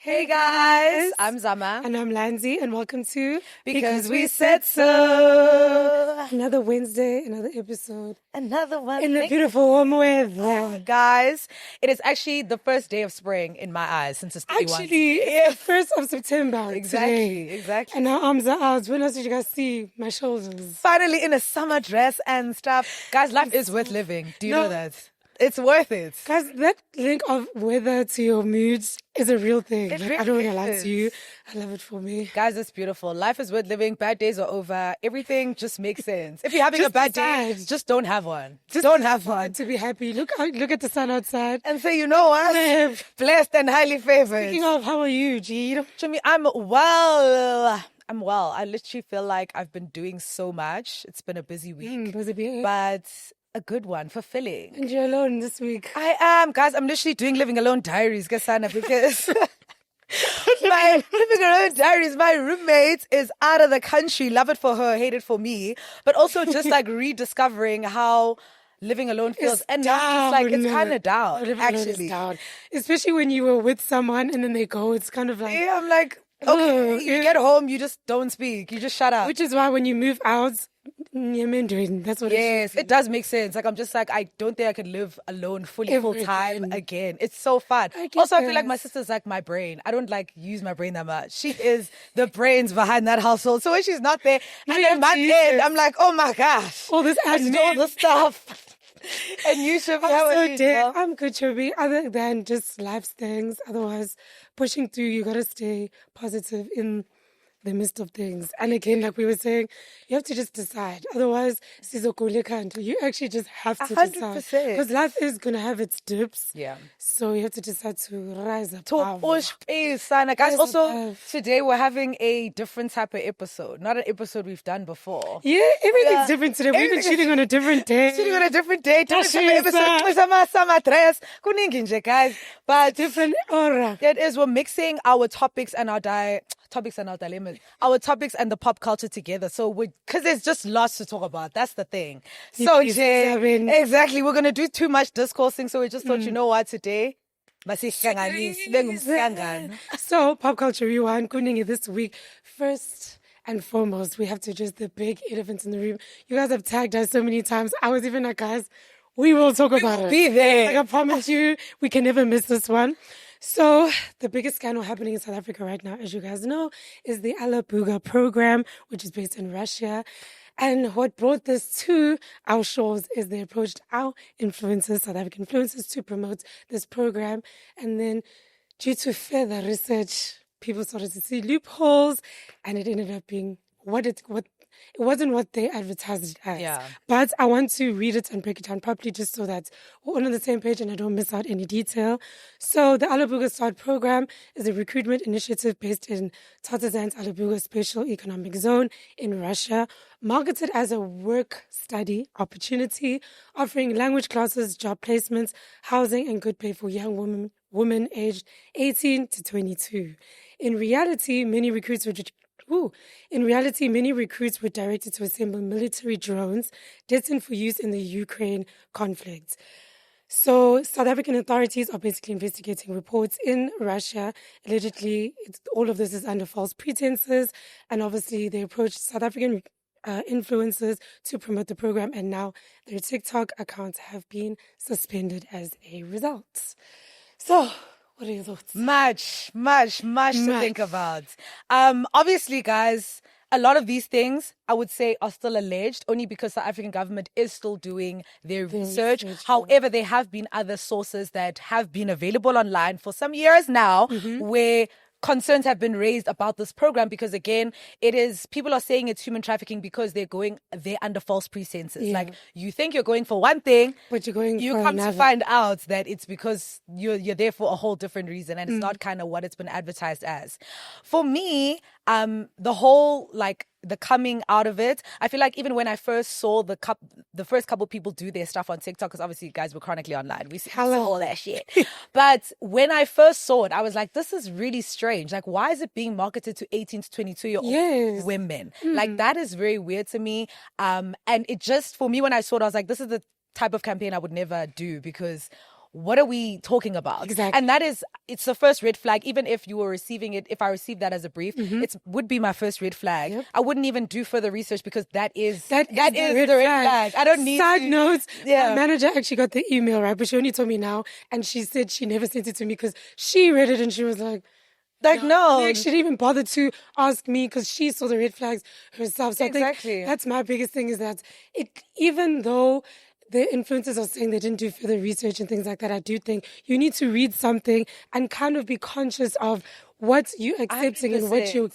Hey guys, I'm Zama. And I'm Lanzi, and welcome to Because We Said So. Another Wednesday, another episode. Another one. In the beautiful warm weather. Guys, it is actually the first day of spring in my eyes since it's 31. Actually, it's the 1st of September. Exactly, today. exactly. And our arms are out. When else did you guys see my shoulders? Finally in a summer dress and stuff. Guys, life is worth living. Do you know that? It's worth it. Guys, that link of weather to your moods is a real thing. Really I don't want to lie is. to you. I love it for me. Guys, it's beautiful. Life is worth living. Bad days are over. Everything just makes sense. If you're having Just a bad day, decide. just don't have one. Just don't have one. To be happy. Look at the sun outside. And say, you know what? Blessed and highly favored. Speaking of, how are you, G? Jimmy, I'm well. I literally feel like I've been doing so much. It's been a busy week, but a good one, fulfilling. And you're alone this week. I am, guys. I'm literally doing living alone diaries, Gasana, because my living alone diaries. My roommate is out of the country. Love it for her, hate it for me. But also just like rediscovering how living alone feels, and now it's like it's kind of down. Actually, down. Especially when you were with someone and then they go. It's kind of like I'm like. Okay, you get home, you just don't speak. You just shut up. Which is why when you move out, you're Mandarin. That's what it does make sense. Like, I'm just like, I don't think I could live alone fully full time again. It's so fun. I feel like my sister's like my brain. I don't like use my brain that much. She is the brains behind that household. So when she's not there, and then my end, I'm like, oh my gosh. All this admin. All the stuff. And you should be I'm good, Chobi. Other than just life things. Otherwise, pushing through, you got to stay positive in the midst of things. And again, like we were saying, you have to just decide. Otherwise, you actually just have to 100%. decide. Because life is going to have its dips. Yeah. So you have to decide to rise up. Guys, also, today we're having a different type of episode. Not an episode we've done before. Yeah, everything's different today. We've been shooting on a different day. Different episode. Guys. But different aura. It is. We're mixing our topics and our dilemmas, our topics and the pop culture together. So because there's just lots to talk about. That's the thing. So exactly, we're gonna do too much discoursing. So we just thought, you know what, today. So pop culture rewind, Kuningi this week. First and foremost, we have to address the big elephant in the room. You guys have tagged us so many times. I was even like, guys, we will talk about it. Be there. Like, I promise you, we can never miss this one. So the biggest scandal happening in South Africa right now, as you guys know, is the Alabuga program, which is based in Russia. And what brought this to our shores is they approached our influencers, South African influencers, to promote this program. And then due to further research, people started to see loopholes, and it ended up being it wasn't what they advertised it as. Yeah. But I want to read it and break it down properly just so that we're all on the same page and I don't miss out any detail. So the Alabuga Start program is a recruitment initiative based in Tatazan's Alabuga Special Economic Zone in Russia, marketed as a work-study opportunity, offering language classes, job placements, housing, and good pay for young women aged 18 to 22. In reality, many recruits were directed to assemble military drones destined for use in the Ukraine conflict. So South African authorities are basically investigating reports in Russia. Allegedly, all of this is under false pretenses. And obviously, they approached South African influencers to promote the program. And now their TikTok accounts have been suspended as a result. So what are your thoughts? Much to think about. Obviously, guys, a lot of these things, I would say, are still alleged, only because the African government is still doing their research. However, there have been other sources that have been available online for some years now, where concerns have been raised about this program because, again, people are saying it's human trafficking because they're under false pretenses. Yeah. Like, you think you're going for one thing, but you come to find out that it's because you're there for a whole different reason, and it's not kind of what it's been advertised as. For me, the whole like the coming out of it, I feel like even when I first saw the first couple people do their stuff on TikTok, because obviously you guys were chronically online, we saw all that shit. But when I first saw it, I was like, this is really strange. Like, why is it being marketed to 18 to 22-year-old women? Like, that is very weird to me. And it just, for me, when I saw it, I was like, this is the type of campaign I would never do, because what are we talking about? Exactly. And it's the first red flag. Even if you were receiving it, if I received that as a brief, it would be my first red flag. Yep. I wouldn't even do further research, because that is the red flag. I don't need Side notes, Yeah. my manager actually got the email, right? But she only told me now. And she said she never sent it to me because she read it and she was like, no. Like, she didn't even bother to ask me because she saw the red flags herself. So I think that's my biggest thing, is that even though the influencers are saying they didn't do further research and things like that, I do think you need to read something and kind of be conscious of what you're accepting 100%. And what you're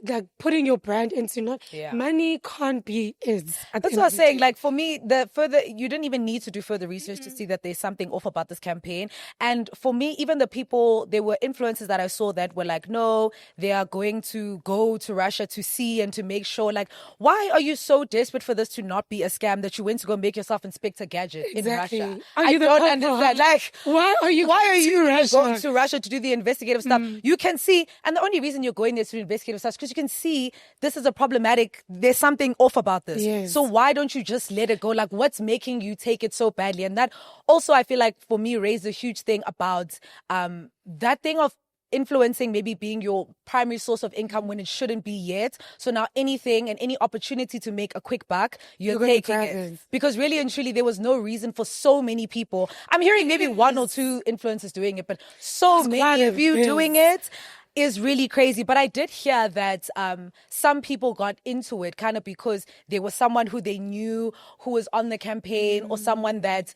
like putting your brand into. Not money can't be is. That's what I was saying. Like, for me, you didn't even need to do further research to see that there's something off about this campaign. And for me, even the people, there were influencers that I saw that were like, no, they are going to go to Russia to see and to make sure. Like, why are you so desperate for this to not be a scam that you went to go make yourself Inspector Gadget in Russia? I don't understand. Like, why are you going to Russia to do the investigative stuff? You can see, and the only reason you're going there to do investigative stuff, because you can see this is a problematic, there's something off about this. Yes. So why don't you just let it go? Like, what's making you take it so badly? And that also, I feel like, for me, raised a huge thing about that thing of influencing maybe being your primary source of income when it shouldn't be yet. So now anything and any opportunity to make a quick buck, you're taking it. Because really and truly, there was no reason for so many people. I'm hearing maybe one or two influencers doing it, but so many of you doing it is really crazy. But I did hear that some people got into it kind of because there was someone who they knew who was on the campaign, or someone that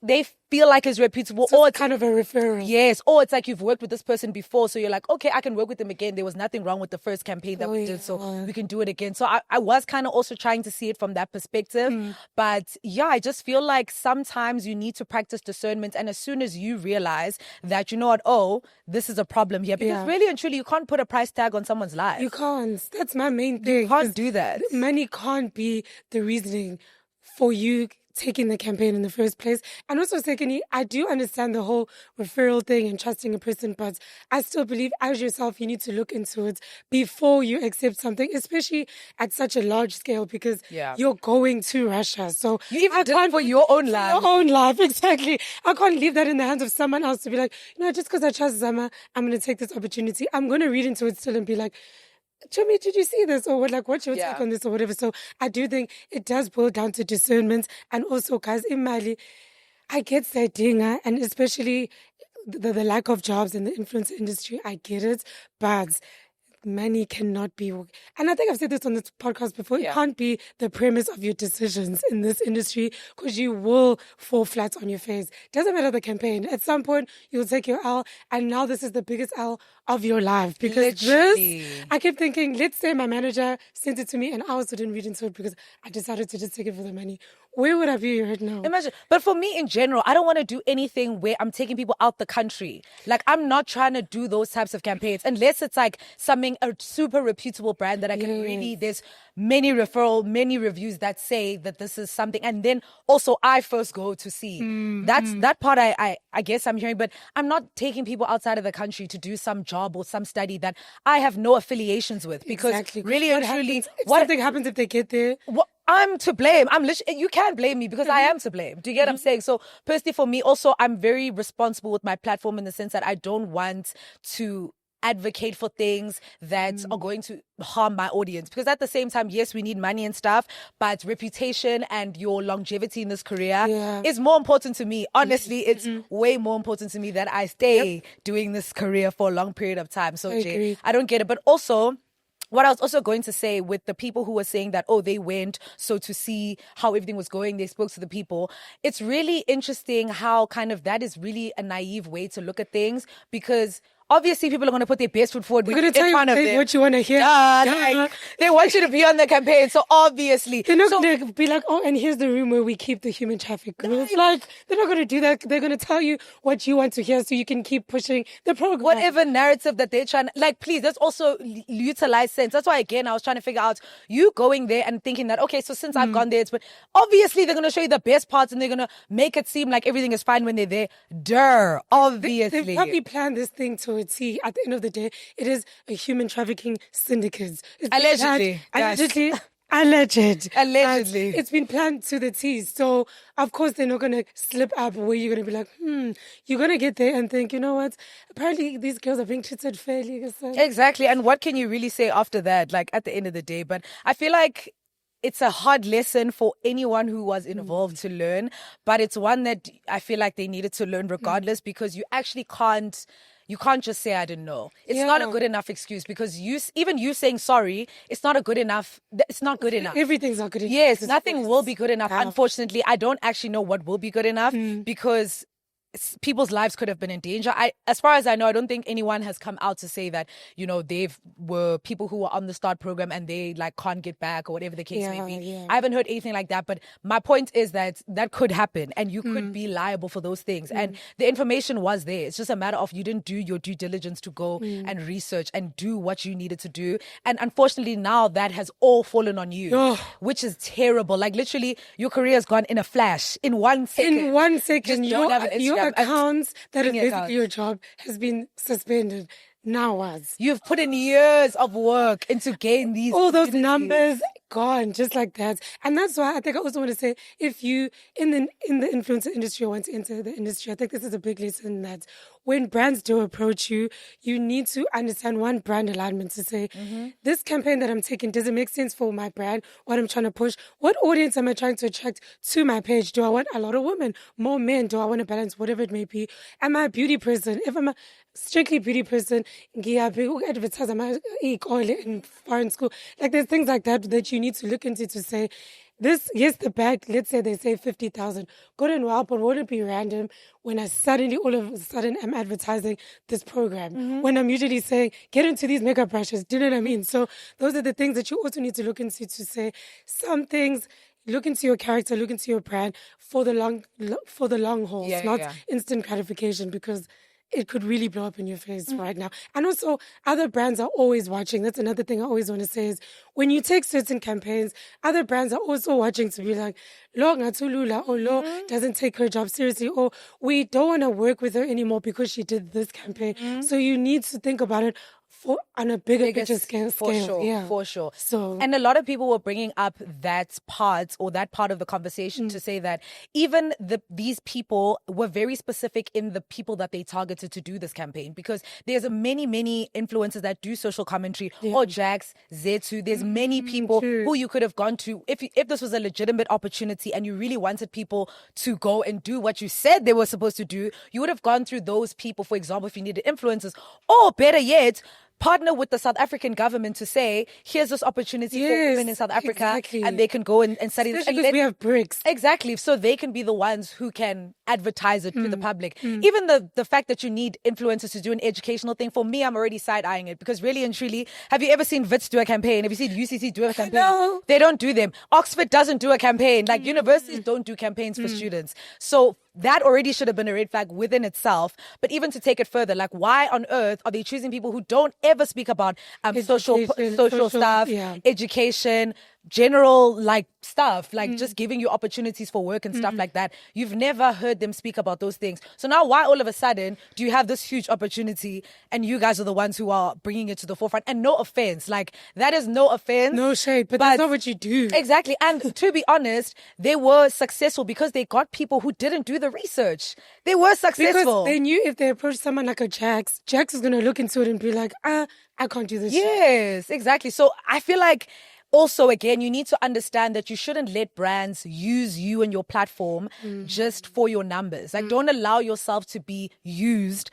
they feel like is reputable, or it's kind of a referral. Yes, or it's like you've worked with this person before, so you're like, okay, I can work with them again. There was nothing wrong with the first campaign that we did, so we can do it again. So I was kind of also trying to see it from that perspective. But yeah, I just feel like sometimes you need to practice discernment, and as soon as you realize that, you know what, oh, this is a problem here, because really and truly, you can't put a price tag on someone's life. You can't. That's my main thing. You can't do that. Money can't be the reasoning for you taking the campaign in the first place. And also, secondly, I do understand the whole referral thing and trusting a person, but I still believe as yourself, you need to look into it before you accept something, especially at such a large scale, because you're going to Russia. So you even did it for your own life. Your own life, exactly. I can't leave that in the hands of someone else to be like, just because I trust Zama, I'm going to take this opportunity. I'm going to read into it still and be like, Chumi, did you see this? Or what's your take on this or whatever? So I do think it does boil down to discernment. And also, guys, in Mali, I get Saidinga, and especially the lack of jobs in the influencer industry. I get it. But money cannot be, and I think I've said this on this podcast before, it can't be the premise of your decisions in this industry, because you will fall flat on your face. Doesn't matter the campaign. At some point, you'll take your L, and now this is the biggest L of your life. Because I kept thinking, let's say my manager sent it to me and I also didn't read into it because I decided to just take it for the money. Where would I be right now? Imagine. But for me in general, I don't want to do anything where I'm taking people out the country. Like, I'm not trying to do those types of campaigns unless it's like a super reputable brand that I can really, there's many reviews that say that this is something. And then also I first go to see. That part I guess I'm hearing, but I'm not taking people outside of the country to do some job or some study that I have no affiliations with. Because really and truly, something happens if they get there? I'm to blame. You can't blame me because I am to blame. Do you get what I'm saying? So personally for me also, I'm very responsible with my platform in the sense that I don't want to advocate for things that are going to harm my audience, because at the same time, yes, we need money and stuff, but reputation and your longevity in this career is more important to me. Honestly, it's way more important to me that I stay doing this career for a long period of time. So I don't get it. But also, what I was also going to say with the people who were saying that, they went so to see how everything was going, they spoke to the people. It's really interesting how kind of that is really a naive way to look at things, because obviously people are going to put their best foot forward. They're going to tell you what you want to hear. Like, they want you to be on the campaign. So obviously. They're not going to be like, oh, and here's the room where we keep the human traffic girls. Like, they're not going to do that. They're going to tell you what you want to hear so you can keep pushing the program. Whatever narrative that they're trying, like, please, let's also utilize sense. That's why, again, I was trying to figure out you going there and thinking that, okay, so since I've gone there, but obviously they're going to show you the best parts and they're going to make it seem like everything is fine when they're there. Obviously. They've probably planned this thing to a T. At the end of the day, it is a human trafficking syndicate. Allegedly. Allegedly. It's been planned to the T. So, of course, they're not going to slip up where you're going to be like, you're going to get there and think, you know what? Apparently, these girls are being treated fairly. Exactly. And what can you really say after that, like, at the end of the day? But I feel like it's a hard lesson for anyone who was involved to learn, but it's one that I feel like they needed to learn regardless because you actually can't just say, I didn't know. It's not a good enough excuse because even you saying sorry, it's not good enough. Everything's not good enough. Yes, nothing will be good enough. Unfortunately, I don't actually know what will be good enough because people's lives could have been in danger. As far as I know, I don't think anyone has come out to say that, you know, were people who were on the START program and they like can't get back or whatever the case may be. Yeah. I haven't heard anything like that, but my point is that could happen and you could be liable for those things. And the information was there. It's just a matter of you didn't do your due diligence to go and research and do what you needed to do. And unfortunately now that has all fallen on you, which is terrible. Like literally your career has gone in a flash, in 1 second. In 1 second, you don't have an Instagram accounts that is basically your job has been suspended. Now what? You've put in years of work into gain these all those numbers gone just like that. And that's why I think I also want to say if you in the influencer industry or want to enter the industry, I think this is a big lesson that when brands do approach you, you need to understand one brand alignment to say, this campaign that I'm taking, does it make sense for my brand? What I'm trying to push? What audience am I trying to attract to my page? Do I want a lot of women, more men? Do I want to balance whatever it may be? Am I a beauty person? If I'm a strictly beauty person, advertise in foreign school. Like there's things like that you need to look into to say, the bag, let's say they say 50,000. Good and well, but won't it be random when I suddenly, all of a sudden, I'm advertising this program? When I'm usually saying, get into these makeup brushes. Do you know what I mean? So those are the things that you also need to look into to say some things. Look into your character, look into your brand for the long haul, not instant gratification because it could really blow up in your face right now. And also, other brands are always watching. That's another thing I always want to say is when you take certain campaigns, other brands are also watching to be like, Lo Ngatulula, or Lo doesn't take her job seriously, or we don't want to work with her anymore because she did this campaign. So you need to think about it on a bigger scale. For sure. So, and a lot of people were bringing up that part of the conversation to say that even these people were very specific in the people that they targeted to do this campaign because there's many influencers that do social commentary or Jax, Zetsu. There's many people who you could have gone to if this was a legitimate opportunity and you really wanted people to go and do what you said they were supposed to do, you would have gone through those people, for example, if you needed influencers, or better yet, partner with the South African government to say, here's this opportunity for women in South Africa and they can go and study. Especially because we have bricks. Exactly. So they can be the ones who can advertise it to the public. Even the fact that you need influencers to do an educational thing, for me, I'm already side-eyeing it because really and truly, have you ever seen WITS do a campaign? Have you seen UCC do a campaign? No. They don't do them. Oxford doesn't do a campaign. Like universities don't do campaigns for students. So that already should have been a red flag within itself. But even to take it further, like why on earth are they choosing people who don't ever speak about social stuff, education, general like stuff, like just giving you opportunities for work and stuff like that? You've never heard them speak about those things. So now why all of a sudden do you have this huge opportunity and you guys are the ones who are bringing it to the forefront? And no offense, like that is no offense. No shade, but that's not what you do. Exactly. And to be honest, they were successful because they got people who didn't do the research. They were successful. Because they knew if they approached someone like a Jax is going to look into it and be like, I can't do this. Yes, exactly. So I feel like also, again, you need to understand that you shouldn't let brands use you and your platform just for your numbers. Like, don't allow yourself to be used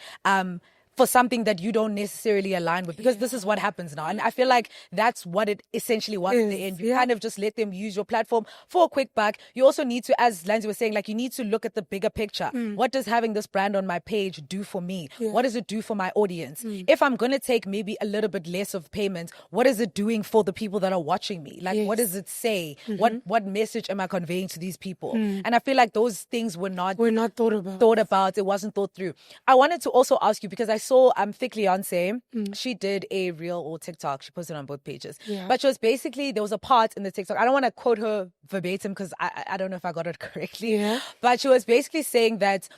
for something that you don't necessarily align with, because this is what happens now. And I feel like that's what it essentially was in the end. You kind of just let them use your platform for a quick buck. You also need to, as Lindsay was saying, like, you need to look at the bigger picture. What does having this brand on my page do for me? What does it do for my audience? If I'm going to take maybe a little bit less of payment, what is it doing for the people that are watching me? Like, what does it say? What message am I conveying to these people? And I feel like those things were not thought about. It wasn't thought through. I wanted to also ask you, because I saw Thick Leonce, she did a reel or TikTok. She posted on both pages. But she was basically, there was a part in the TikTok, I don't want to quote her verbatim because I don't know if I got it correctly. But she was basically saying that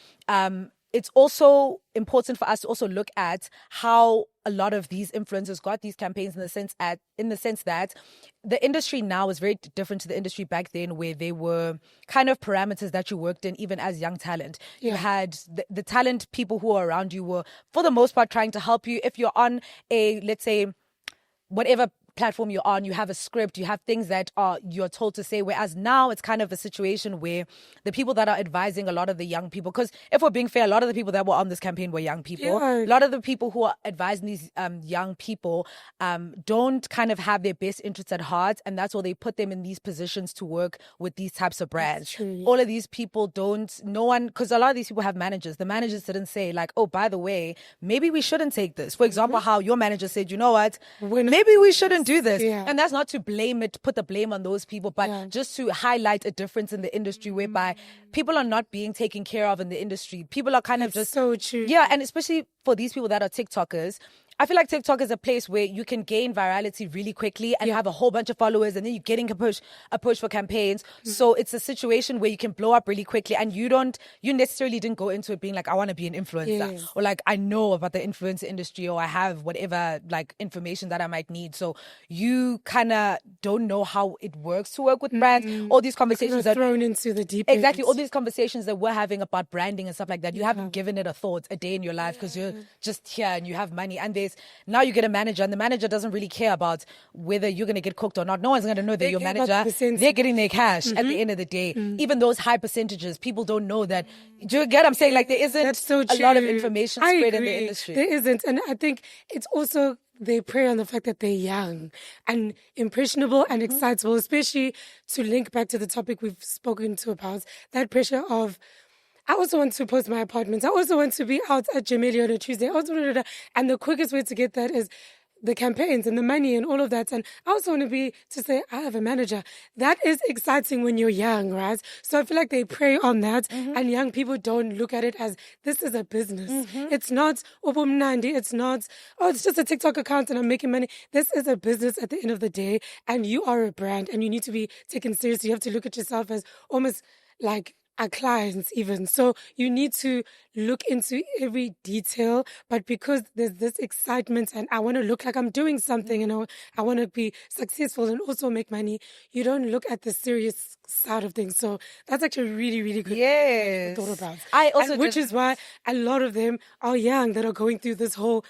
it's also important for us to also look at how a lot of these influencers got these campaigns in the sense that the industry now is very different to the industry back then, where there were kind of parameters that you worked in even as young talent. You had the talent people who are around you were, for the most part, trying to help you. If you're on a, let's say, whatever platform you're on, you have a script, you have things that you're told to say, whereas now it's kind of a situation where the people that are advising a lot of the young people, because if we're being fair, a lot of the people that were on this campaign were young people. A lot of the people who are advising these young people don't kind of have their best interests at heart, and that's why they put them in these positions to work with these types of brands. All of these people because a lot of these people have managers. The managers didn't say like, oh, by the way, maybe we shouldn't take this. For example, how your manager said, you know what, maybe we shouldn't do this. And that's not to put the blame on those people, but just to highlight a difference in the industry whereby people are not being taken care of in the industry. People are kind of just so true. Yeah, and especially for these people that are TikTokers, I feel like TikTok is a place where you can gain virality really quickly and have a whole bunch of followers, and then you're getting a push for campaigns. So it's a situation where you can blow up really quickly, and you necessarily didn't go into it being like, I want to be an influencer, or like, I know about the influencer industry, or I have whatever like information that I might need. So you kind of don't know how it works to work with brands. All these conversations that thrown into the deep end. Exactly. All these conversations that we're having about branding and stuff like that, you haven't given it a thought a day in your life because you're just here and you have money, and now you get a manager, and the manager doesn't really care about whether you're going to get cooked or not. No one's going to know they're your manager. They're getting their cash at the end of the day. Even those high percentages, people don't know that. Do you get what I'm saying? Like, there isn't a lot of information spread in the industry. There isn't. And I think it's also, they prey on the fact that they're young and impressionable and excitable, especially to link back to the topic we've spoken to about, that pressure of, I also want to post my apartments. I also want to be out at Jameli on a Tuesday. And the quickest way to get that is the campaigns and the money and all of that. And I also want to say, I have a manager. That is exciting when you're young, right? So I feel like they prey on that, and young people don't look at it as, this is a business. It's not ubumnandi. It's not, it's just a TikTok account and I'm making money. This is a business at the end of the day, and you are a brand, and you need to be taken seriously. You have to look at yourself as almost like our clients even. So you need to look into every detail, but because there's this excitement and I want to look like I'm doing something, I want to be successful and also make money, you don't look at the serious side of things. So that's actually really, really good thought about. Which is why a lot of them are young that are going through this whole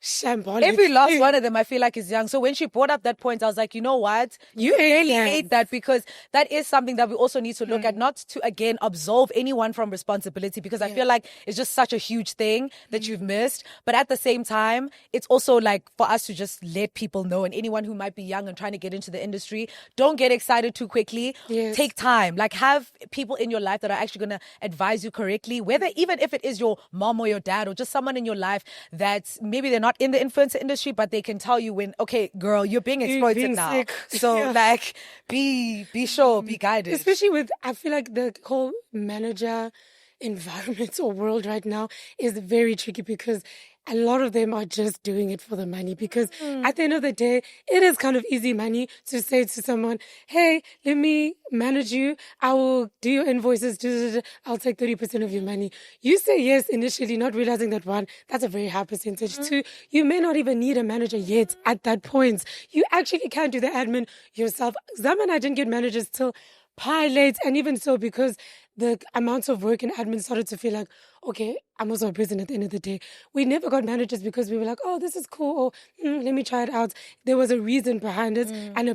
shambolic. Every last one of them I feel like is young. So when she brought up that point, I was like, you know what? You really hate that, because that is something that we also need to look at, not to again absolve anyone from responsibility, because I feel like it's just such a huge thing that you've missed. But at the same time, it's also like for us to just let people know, and anyone who might be young and trying to get into the industry, don't get excited too quickly. Take time. Like, have people in your life that are actually going to advise you correctly, whether even if it is your mom or your dad or just someone in your life that maybe they're not in the influencer industry, but they can tell you when, okay, girl, you're being exploited now. Sick. So like, be sure, be guided. Especially with, I feel like the whole manager environment or world right now is very tricky, because a lot of them are just doing it for the money, because at the end of the day, it is kind of easy money to say to someone, hey, let me manage you. I will do your invoices. I'll take 30% of your money. You say yes initially, not realizing that, one, that's a very high percentage. Two, you may not even need a manager yet at that point. You actually can do the admin yourself. Zam and I didn't get managers till pilots, and even so, because the amounts of work and admin started to feel like, okay, I'm also a person at the end of the day. We never got managers because we were like, oh, this is cool. Or, let me try it out. There was a reason behind it and a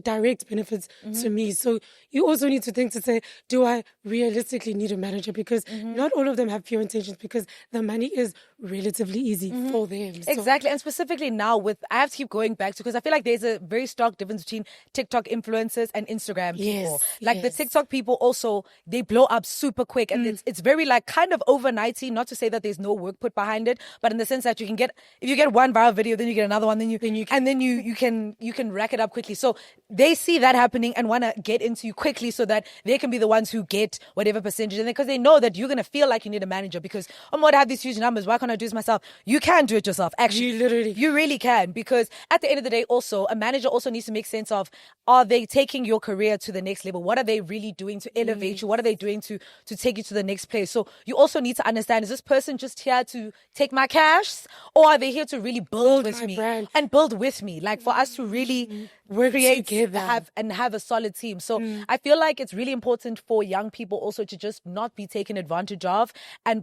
direct benefit to me. So you also need to think to say, do I realistically need a manager? Because not all of them have pure intentions, because the money is relatively easy for them. So. Exactly. And specifically now I have to keep going back to, because I feel like there's a very stark difference between TikTok influencers and Instagram people. Like the TikTok people also, they blow up super quick, and it's very like kind of overnighty, not to say that there's no work put behind it, but in the sense that you can get, if you get one viral video, then you get another one, then you can rack it up quickly. So they see that happening and want to get into you quickly so that they can be the ones who get whatever percentage. And because they know that you're going to feel like you need a manager, because I'm going to have these huge numbers. Why can't I do this myself? You can do it yourself. Actually, you really can, because at the end of the day, also a manager also needs to make sense of, are they taking your career to the next level? What are they really doing to elevate you? What are they doing to take you to the next place? So you also need to understand, is this person just here to take my cash, or are they here to really build with me brand and build with me? Like for us to really create, have a solid team. So I feel like it's really important for young people also to just not be taken advantage of,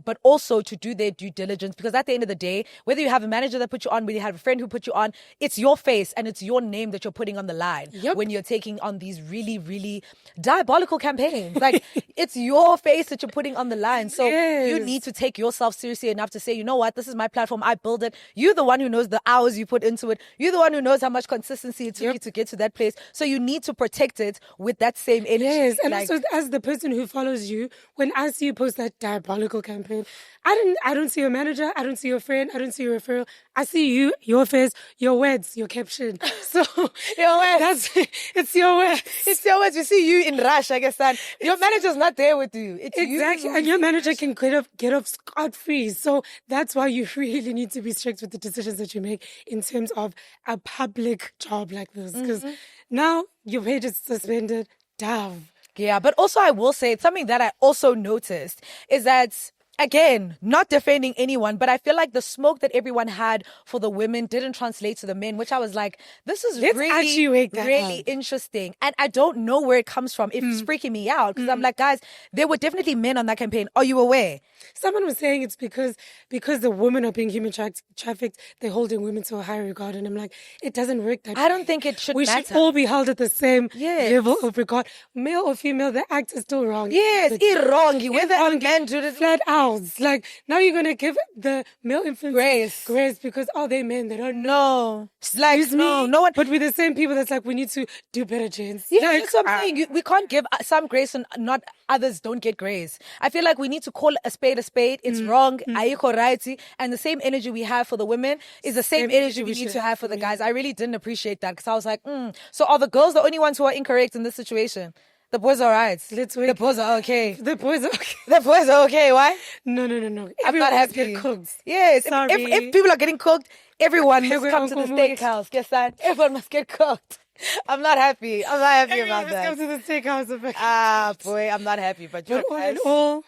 but also to do their due diligence, because at the end of the day, whether you have a manager that put you on, whether you have a friend who put you on, it's your face and it's your name that you're putting on the line when you're taking on these really, really diabolical campaigns. Like it's your face that you're putting on the line. So you need to take yourself seriously enough to say, you know what, this is my platform, I build it. You're the one who knows the hours you put into it. You're the one who knows how much consistency it took you to get to that place. So you need to protect it with that same energy. Yes, and also as the person who follows you, when I see you post that diabolical campaign, I don't see your manager, I don't see your friend, I don't see your referral. I see you, your face, your words, your caption. So your words. It's your words. It's your words. You see you in Russia, I guess. Your manager's not there with you. It's exactly, you. And your manager can get off scot-free. So that's why you really need to be strict with the decisions that you make in terms of a public job like this. Because now your page is suspended. Damn. Yeah, but also I will say something that I also noticed is that, again, not defending anyone, but I feel like the smoke that everyone had for the women didn't translate to the men, which I was like, this is really interesting. And I don't know where it comes from. It's freaking me out, because I'm like, guys, there were definitely men on that campaign. Are you aware? Someone was saying it's because the women are being human trafficked, they're holding women to a higher regard. And I'm like, it doesn't work that way. I don't think it should matter. We should all be held at the same level of regard. Male or female, the act is still wrong. Yes, it's wrong. Whether a man do it flat out. Like, now you're going to give the male influencers grace because, they're men, they don't know. It's like, no one. But we're the same people that's like, we need to do better, James. Yeah, like, that's what I'm saying. We can't give some grace and not others don't get grace. I feel like we need to call a spade a spade. It's wrong. Aiko righty. And the same energy we have for the women is the same energy we need to have for the guys. I really didn't appreciate that, because I was like, so are the girls the only ones who are incorrect in this situation? The boys are right. The boys are okay. The boys are okay. The boys are okay. Why? No. I'm not happy. Get cooked. Yes. If people are getting cooked, everyone must come to the steakhouse. Guess that? Everyone must get cooked. I'm not happy. I'm not happy about that. Come to the steakhouse. Boy, I'm not happy. But all in all,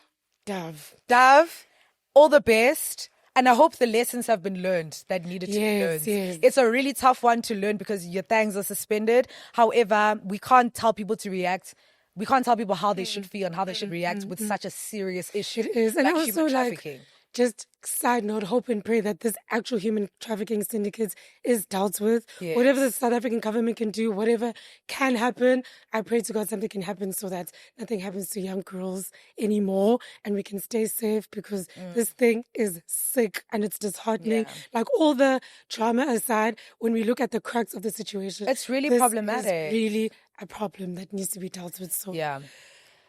Dove, all the best. And I hope the lessons have been learned that needed to be learned. Yes. It's a really tough one to learn because your things are suspended. However, we can't tell people to react. We can't tell people how they should feel and how they should react with such a serious issue. It is. And like also, human trafficking. Just side note, hope and pray that this actual human trafficking syndicate is dealt with. Yes. Whatever the South African government can do, whatever can happen, I pray to God something can happen so that nothing happens to young girls anymore and we can stay safe, because this thing is sick and it's disheartening. Yeah. Like, all the drama aside, when we look at the crux of the situation, it's really problematic. It's really a problem that needs to be dealt with. So yeah.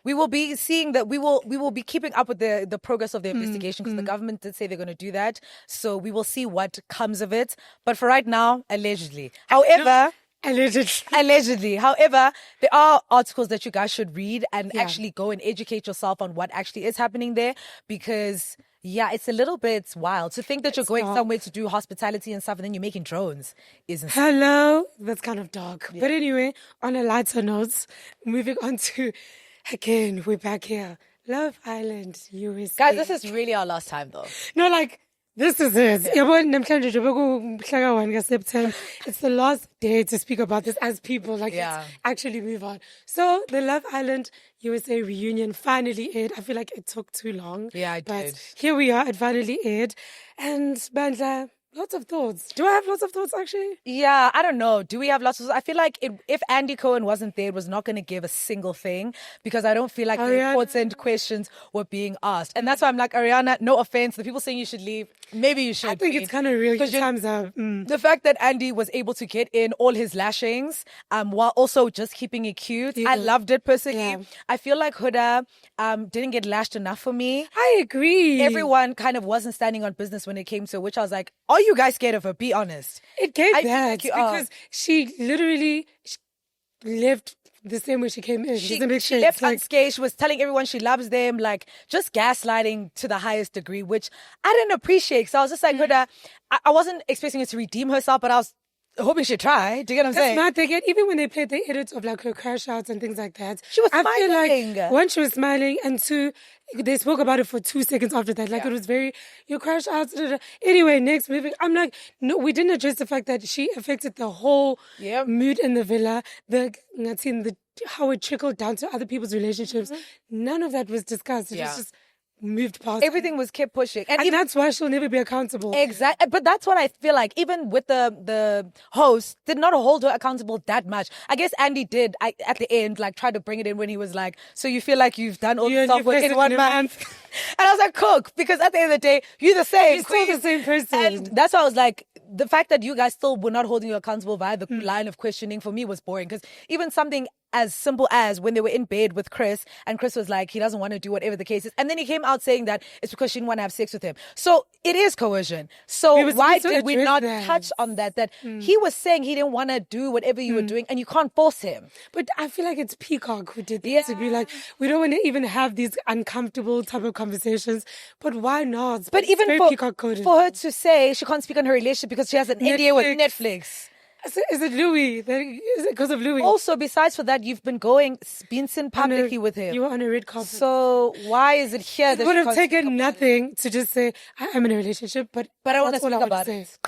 We will be seeing that. We will be keeping up with the progress of the investigation, because the government did say they're going to do that. So we will see what comes of it. But for right now, allegedly. However, allegedly. However, there are articles that you guys should read and actually go and educate yourself on what actually is happening there, because it's a little bit wild to think that you're going somewhere to do hospitality and stuff and then you're making drones. Hello, that's kind of dark. Yeah. But anyway, on a lighter note, moving on to. Again, we're back here. Love Island, USA. Guys, this is really our last time, though. No, like, This is it. September. It's the last day to speak about this as people. Let's actually move on. So the Love Island USA reunion finally aired. I feel like it took too long. Yeah, it did. Here we are. It finally aired. And Bandla, lots of thoughts. Do I have lots of thoughts, actually? Yeah, I don't know. Do we have lots of... I feel like if Andy Cohen wasn't there, it was not going to give a single thing because I don't feel like the important questions were being asked. And that's why I'm like, Ariana, no offense. The people saying you should leave, maybe you should. I think it's kind of real. Time's up. The fact that Andy was able to get in all his lashings while also just keeping it cute, I loved it personally. Yeah. I feel like Huda didn't get lashed enough for me. I agree. Everyone kind of wasn't standing on business when it came to which I was like, are you guys scared of her? Be honest. It gave that because she literally left the same way she came in. She left unscathed. She was telling everyone she loves them, like just gaslighting to the highest degree, which I didn't appreciate. So I was just like, Huda, I wasn't expecting her to redeem herself, but I was hoping she'd try. Do you get what I'm saying? That's mad. Even when they played the edits of like her crash outs and things like that, she was smiling. I feel like one, she was smiling, and two, they spoke about it for 2 seconds after that. Like it was very, your crash outs. Anyway, next moving. I'm like, no, we didn't address the fact that she affected the whole mood in the villa. How it trickled down to other people's relationships. None of that was discussed. It was just moved past. Everything was kept pushing. And even, that's why she'll never be accountable. Exactly. But that's what I feel like. Even with the host, did not hold her accountable that much. I guess Andy did at the end, like try to bring it in when he was like, so you feel like you've done all the stuff in 1 month. And I was like, cook, because at the end of the day, you're the same. You're still the same person. And that's why I was like, the fact that you guys still were not holding you accountable via the line of questioning for me was boring. Because even something as simple as when they were in bed with Chris and Chris was like, he doesn't want to do whatever the case is. And then he came out saying that it's because she didn't want to have sex with him. So it is coercion. So why did we not touch on that? That he was saying he didn't want to do whatever you were doing and you can't force him. But I feel like it's Peacock who did this to be like, we don't want to even have these uncomfortable type of conversations. But why not? But even for her to say she can't speak on her relationship because she has an NDA with Netflix. Is it Louis? Is it because of Louis? Also, besides for that, you've been seen publicly with him. You were on a red carpet. So why is it here? It would have taken nothing to just say, I'm in a relationship, but I want to speak about it.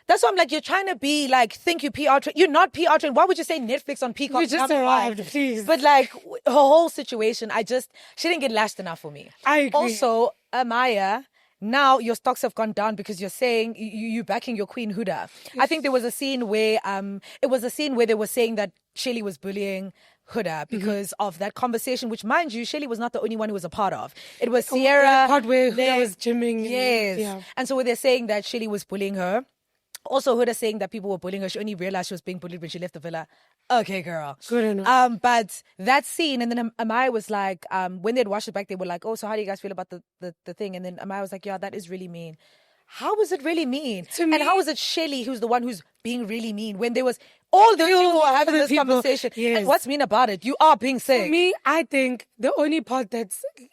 That's why I'm like, you're trying to be like, think you PR trained. You're not PR trained. Why would you say Netflix on Peacock? You just arrived, please. But like, her whole situation, she didn't get lashed enough for me. I agree. Also, Amaya, now your stocks have gone down because you're saying you're backing your queen Huda. Yes. I think there was a scene where they were saying that Shelly was bullying Huda because of that conversation, which, mind you, Shelly was not the only one who was a part of. It was Sierra. The part where Huda was gymming. Yes. And so they're saying that Shelly was bullying her. Also, Huda saying that people were bullying her. She only realized she was being bullied when she left the villa. Okay, girl. Good enough. But that scene, and then Amaya was like, when they'd watched it back, they were like, oh, so how do you guys feel about the thing? And then Amaya was like, yeah, that is really mean. How is it really mean? And how is it Shelly who's the one who's being really mean when there was all the people who were having this conversation? Yes. And what's mean about it? You are being sick. For me, I think the only part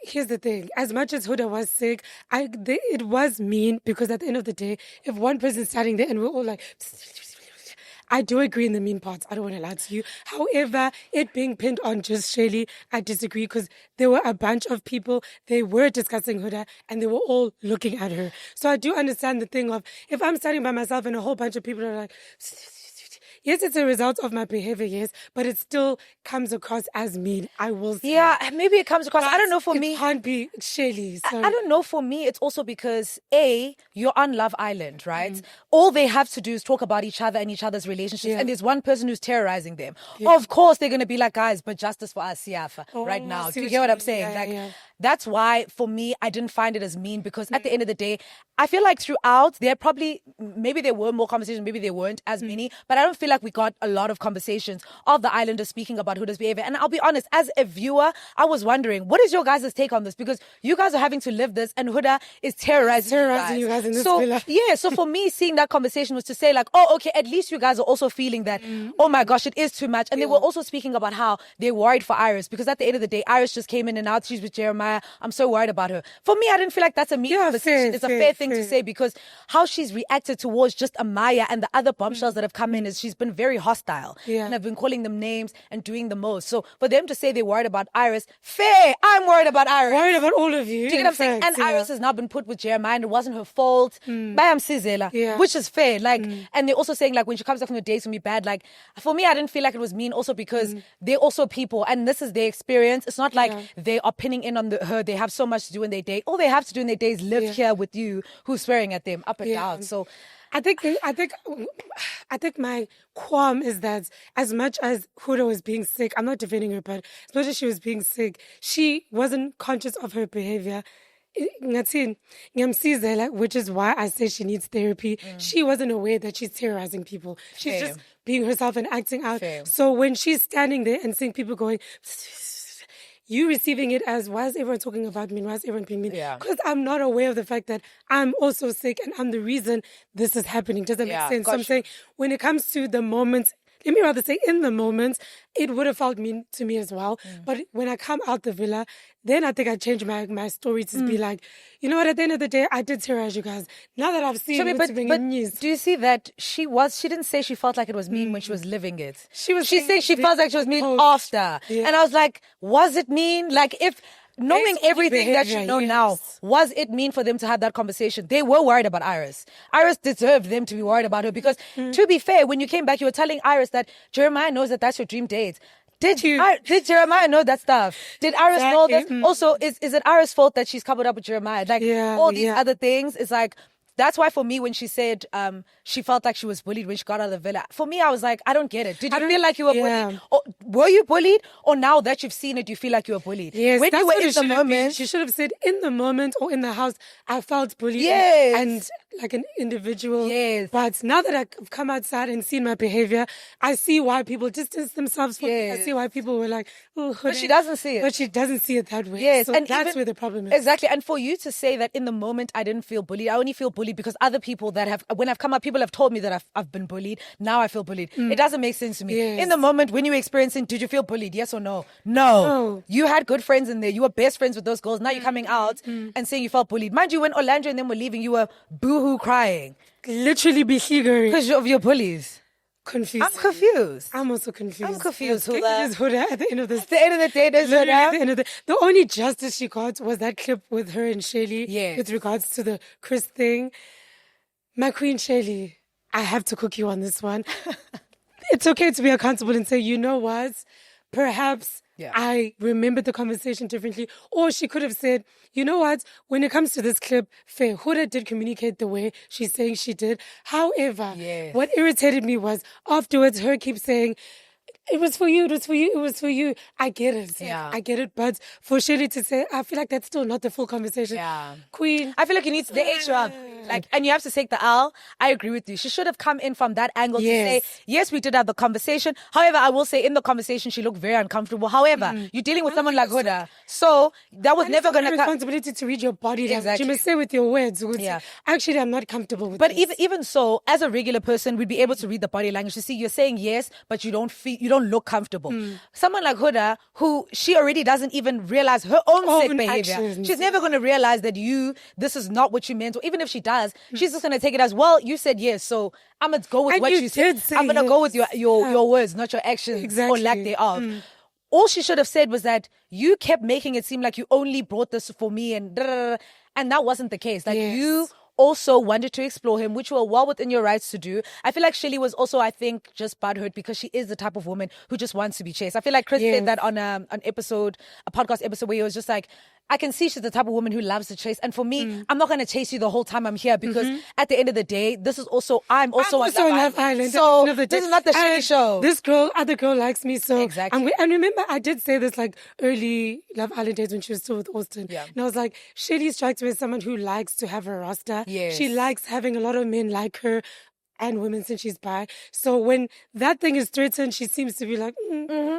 here's the thing. As much as Huda was sick, it was mean because at the end of the day, if one person's standing there and we're all like... I do agree in the mean parts. I don't want to lie to you. However, it being pinned on just Shelly, I disagree because there were a bunch of people, they were discussing Huda and they were all looking at her. So I do understand the thing of if I'm standing by myself and a whole bunch of people are like... Yes, it's a result of my behavior, yes, but it still comes across as mean, I will say. Yeah, maybe it comes across, I don't know, for me. It can't be Shelly. I don't know, for me, it's also because, you're on Love Island, right? All they have to do is talk about each other and each other's relationships, and there's one person who's terrorizing them. Yeah. Of course, they're going to be like, guys, but justice for us, right now. Do you get what I'm saying? That's why, for me, I didn't find it as mean because at the end of the day, I feel like throughout, maybe there were more conversations, maybe there weren't as many, but I don't feel like we got a lot of conversations of the Islanders speaking about Huda's behavior. And I'll be honest, as a viewer, I was wondering, what is your guys' take on this? Because you guys are having to live this and Huda is terrorizing you guys in this villa. Yeah, so for me, seeing that conversation was to say like, oh, okay, at least you guys are also feeling that, oh my gosh, it is too much. And they were also speaking about how they're worried for Iris because at the end of the day, Iris just came in and out, she's with Jeremiah. I'm so worried about her. For me, I didn't feel like that's a mean conversation. It's a fair thing to say because how she's reacted towards just Amaya and the other bombshells that have come in is she's been very hostile and have been calling them names and doing the most. So for them to say they're worried about Iris, fair. I'm worried about Iris. Worried about all of you. Do you get what I'm saying? And Iris has now been put with Jeremiah, and it wasn't her fault. Which is fair. Like, and they're also saying, like, when she comes back from the dates with me bad, like, for me, I didn't feel like it was mean also because they're also people and this is their experience. It's not like they are pinning in on her. They have so much to do in their day. All they have to do in their day is live here with you who's swearing at them up and down. So I think my qualm is that as much as Huda was being sick, I'm not defending her, but as much as she was being sick, she wasn't conscious of her behavior. Which is why I say she needs therapy. She wasn't aware that she's terrorizing people. She's just being herself and acting out. So when she's standing there and seeing people going, you receiving it as, why is everyone talking about me? Why is everyone being mean? Because I'm not aware of the fact that I'm also sick and I'm the reason this is happening. Does that make sense? So I'm saying when it comes to the moments, let me rather say in the moment, it would have felt mean to me as well. But when I come out the villa, then I think I changed my story to be like, you know what, at the end of the day, I did terrorize you guys. Now that I've seen but do you see that she didn't say she felt like it was mean when she was living it. She said she felt like she was mean after. And I was like, was it mean? Like if... Knowing everything that you know now, was it mean for them to have that conversation? They were worried about Iris. Iris deserved them to be worried about her because, to be fair, when you came back, you were telling Iris that Jeremiah knows that that's your dream date. Did Jeremiah know that stuff? Did Iris know this? Also, is it Iris' fault that she's covered up with Jeremiah? Like, all these other things, it's like... That's why for me, when she said she felt like she was bullied when she got out of the villa, for me, I was like, I don't get it. Did you feel like you were bullied? Or were you bullied? Or now that you've seen it, you feel like you were bullied? Yes, when that's you were what in the moment. She should have said, in the moment or in the house, I felt bullied. And like an individual. But now that I've come outside and seen my behavior, I see why people distance themselves from me. I see why people were like, oh, but she doesn't see it. But she doesn't see it that way. So and that's where the problem is. Exactly. And for you to say that in the moment I didn't feel bullied, I only feel bullied because other people that have, when I've come up, people have told me that I've been bullied. Now I feel bullied. It doesn't make sense to me. In the moment when you were experiencing, did you feel bullied? Yes or no? No. You had good friends in there. You were best friends with those girls. Now you're coming out and saying you felt bullied. Mind you, when Orlando and them were leaving, you were boohoo crying. Literally be figure. Because of your bullies. Confused. I'm confused. I'm also confused. I'm confused. Huda. At the end of this. At the end of the day, there's Huda. At the end of the only justice she got was that clip with her and Shelly with regards to the Chris thing. My queen Shelly, I have to cook you on this one. It's okay to be accountable and say, you know what? Perhaps I remembered the conversation differently. Or she could have said, you know what? When it comes to this clip, fair, Huda did communicate the way she's saying she did. However, what irritated me was afterwards her keep saying, it was for you, it was for you, it was for you. I get it. I get it. But for Shelly to say, I feel like that's still not the full conversation. Queen. I feel like you need to the age up. Like, and you have to take the L. I agree with you. She should have come in from that angle to say, yes, we did have the conversation. However, I will say in the conversation, she looked very uncomfortable. However, you're dealing with someone like Huda. So that was never going to come. Responsibility to read your body language. You must say with your words. Actually, I'm not comfortable with but this. But even so, as a regular person, we'd be able to read the body language. You see, you're saying yes, but you don't look comfortable. Someone like Huda, who she already doesn't even realize her own sick behavior. Actions. She's never going to realize that this is not what you meant. Or even if she does, she's just going to take it as, well, you said yes, so I'm going to go with and what you said. I'm going to go with your words, not your actions or lack thereof. All she should have said was that you kept making it seem like you only brought this for me and that wasn't the case. Like you also wanted to explore him, which were well within your rights to do. I feel like Shelly was also, I think, just butthurt because she is the type of woman who just wants to be chased. I feel like Chris said that on a podcast episode where he was just like, I can see she's the type of woman who loves to chase. And for me, I'm not going to chase you the whole time I'm here because at the end of the day, I'm also on Love Island. So this is not the Shelly show. This other girl likes me. So exactly. And remember, I did say this like early Love Island days when she was still with Austin. And I was like, Shelly strikes me as someone who likes to have a roster. She likes having a lot of men like her and women since she's bi. So when that thing is threatened, she seems to be like,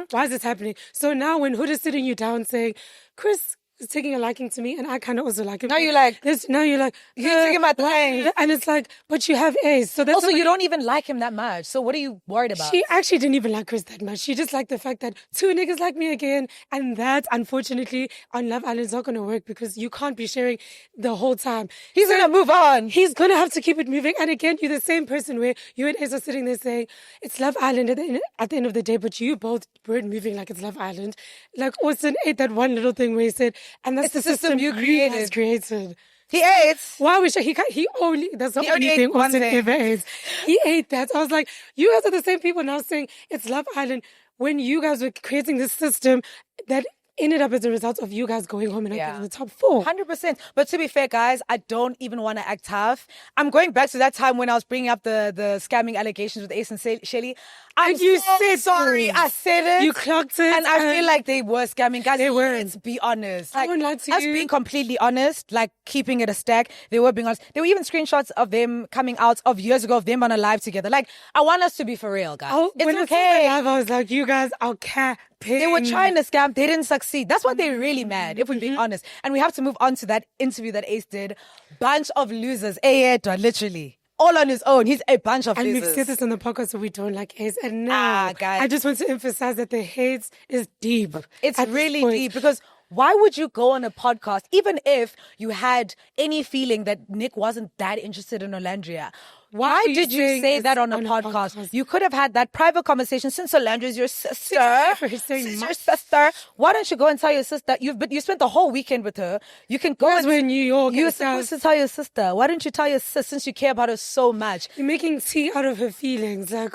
why is this happening? So now when Huda's sitting you down saying, Chris, taking a liking to me, and I kind of also like him. Now you're like, you're taking my thing. And it's like, but you have Ace. So that's also, you don't even like him that much. So what are you worried about? She actually didn't even like Chris that much. She just liked the fact that 2 niggas like me again. And that, unfortunately, on Love Island is not going to work because you can't be sharing the whole time. He's going to move on. He's going to have to keep it moving. And again, you're the same person where you and Ace are sitting there saying, it's Love Island at the end of the day, but you both weren't moving like it's Love Island. Like Austin ate that one little thing where he said, and that's the system you created. He ate. Why was he only, that's the only thing Austin ever ate. He ate that. I was like, you guys are the same people now saying it's Love Island when you guys were creating this system that ended up as a result of you guys going home and not getting the top 4. 100%. But to be fair, guys, I don't even want to act tough. I'm going back to that time when I was bringing up the scamming allegations with Ace and Shelly. Said sorry. I said it. You clocked it. And I feel like they were scamming. Guys, they weren't. Let's be honest. I won't lie to you. Us being completely honest, like keeping it a stack, they were being honest. There were even screenshots of them coming out of years ago of them on a live together. Like, I want us to be for real, guys. When okay. I was like, you guys are capping. They were trying to scam. They didn't succeed. That's why they're really mad, if we're being honest. And we have to move on to that interview that Ace did. Bunch of losers. Literally. All on his own. He's a bunch of losers. And we've said this on the podcast, so we don't like Ace. And now, guys, I just want to emphasize that the hate is deep. It's really deep because why would you go on a podcast, even if you had any feeling that Nick wasn't that interested in Olandria? Why did you say that on a podcast? You could have had that private conversation since Olandria is your sister. Your sister. Why don't you go and tell your sister? You spent the whole weekend with her. You can go. Because we're in New York. You're supposed to tell your sister. Why don't you tell your sister since you care about her so much? You're making tea out of her feelings. Like,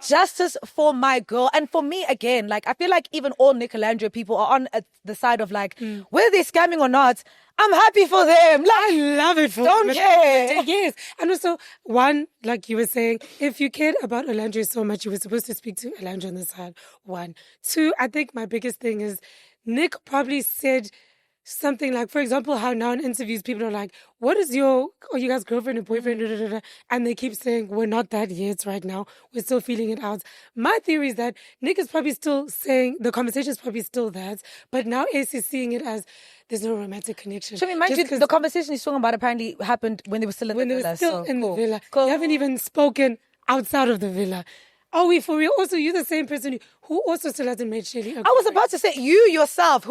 justice for my girl. And for me, again, like, I feel like even all Nick Olandria people are on the side of like, whether they're scamming or not, I'm happy for them. Like, I love it for them. Don't care. Yes. And also, one, like you were saying, if you cared about Olandria so much, you were supposed to speak to Olandria on the side. 1. 2, I think my biggest thing is Nick probably said something like, for example, how now in interviews, people are like, what is you guys girlfriend and boyfriend? Da, da, da, da. And they keep saying, we're not that yet right now. We're still feeling it out. My theory is that Nick is probably still saying, the conversation is probably still that, but now Ace is seeing it as, there's no romantic connection. So, mind you, the conversation he's talking about apparently happened when they were still in the villa. When they were still in the villa. Cool. They haven't even spoken outside of the villa. Are we for real? Also, you're the same person who also still hasn't made Shelly. I was about to say, you yourself,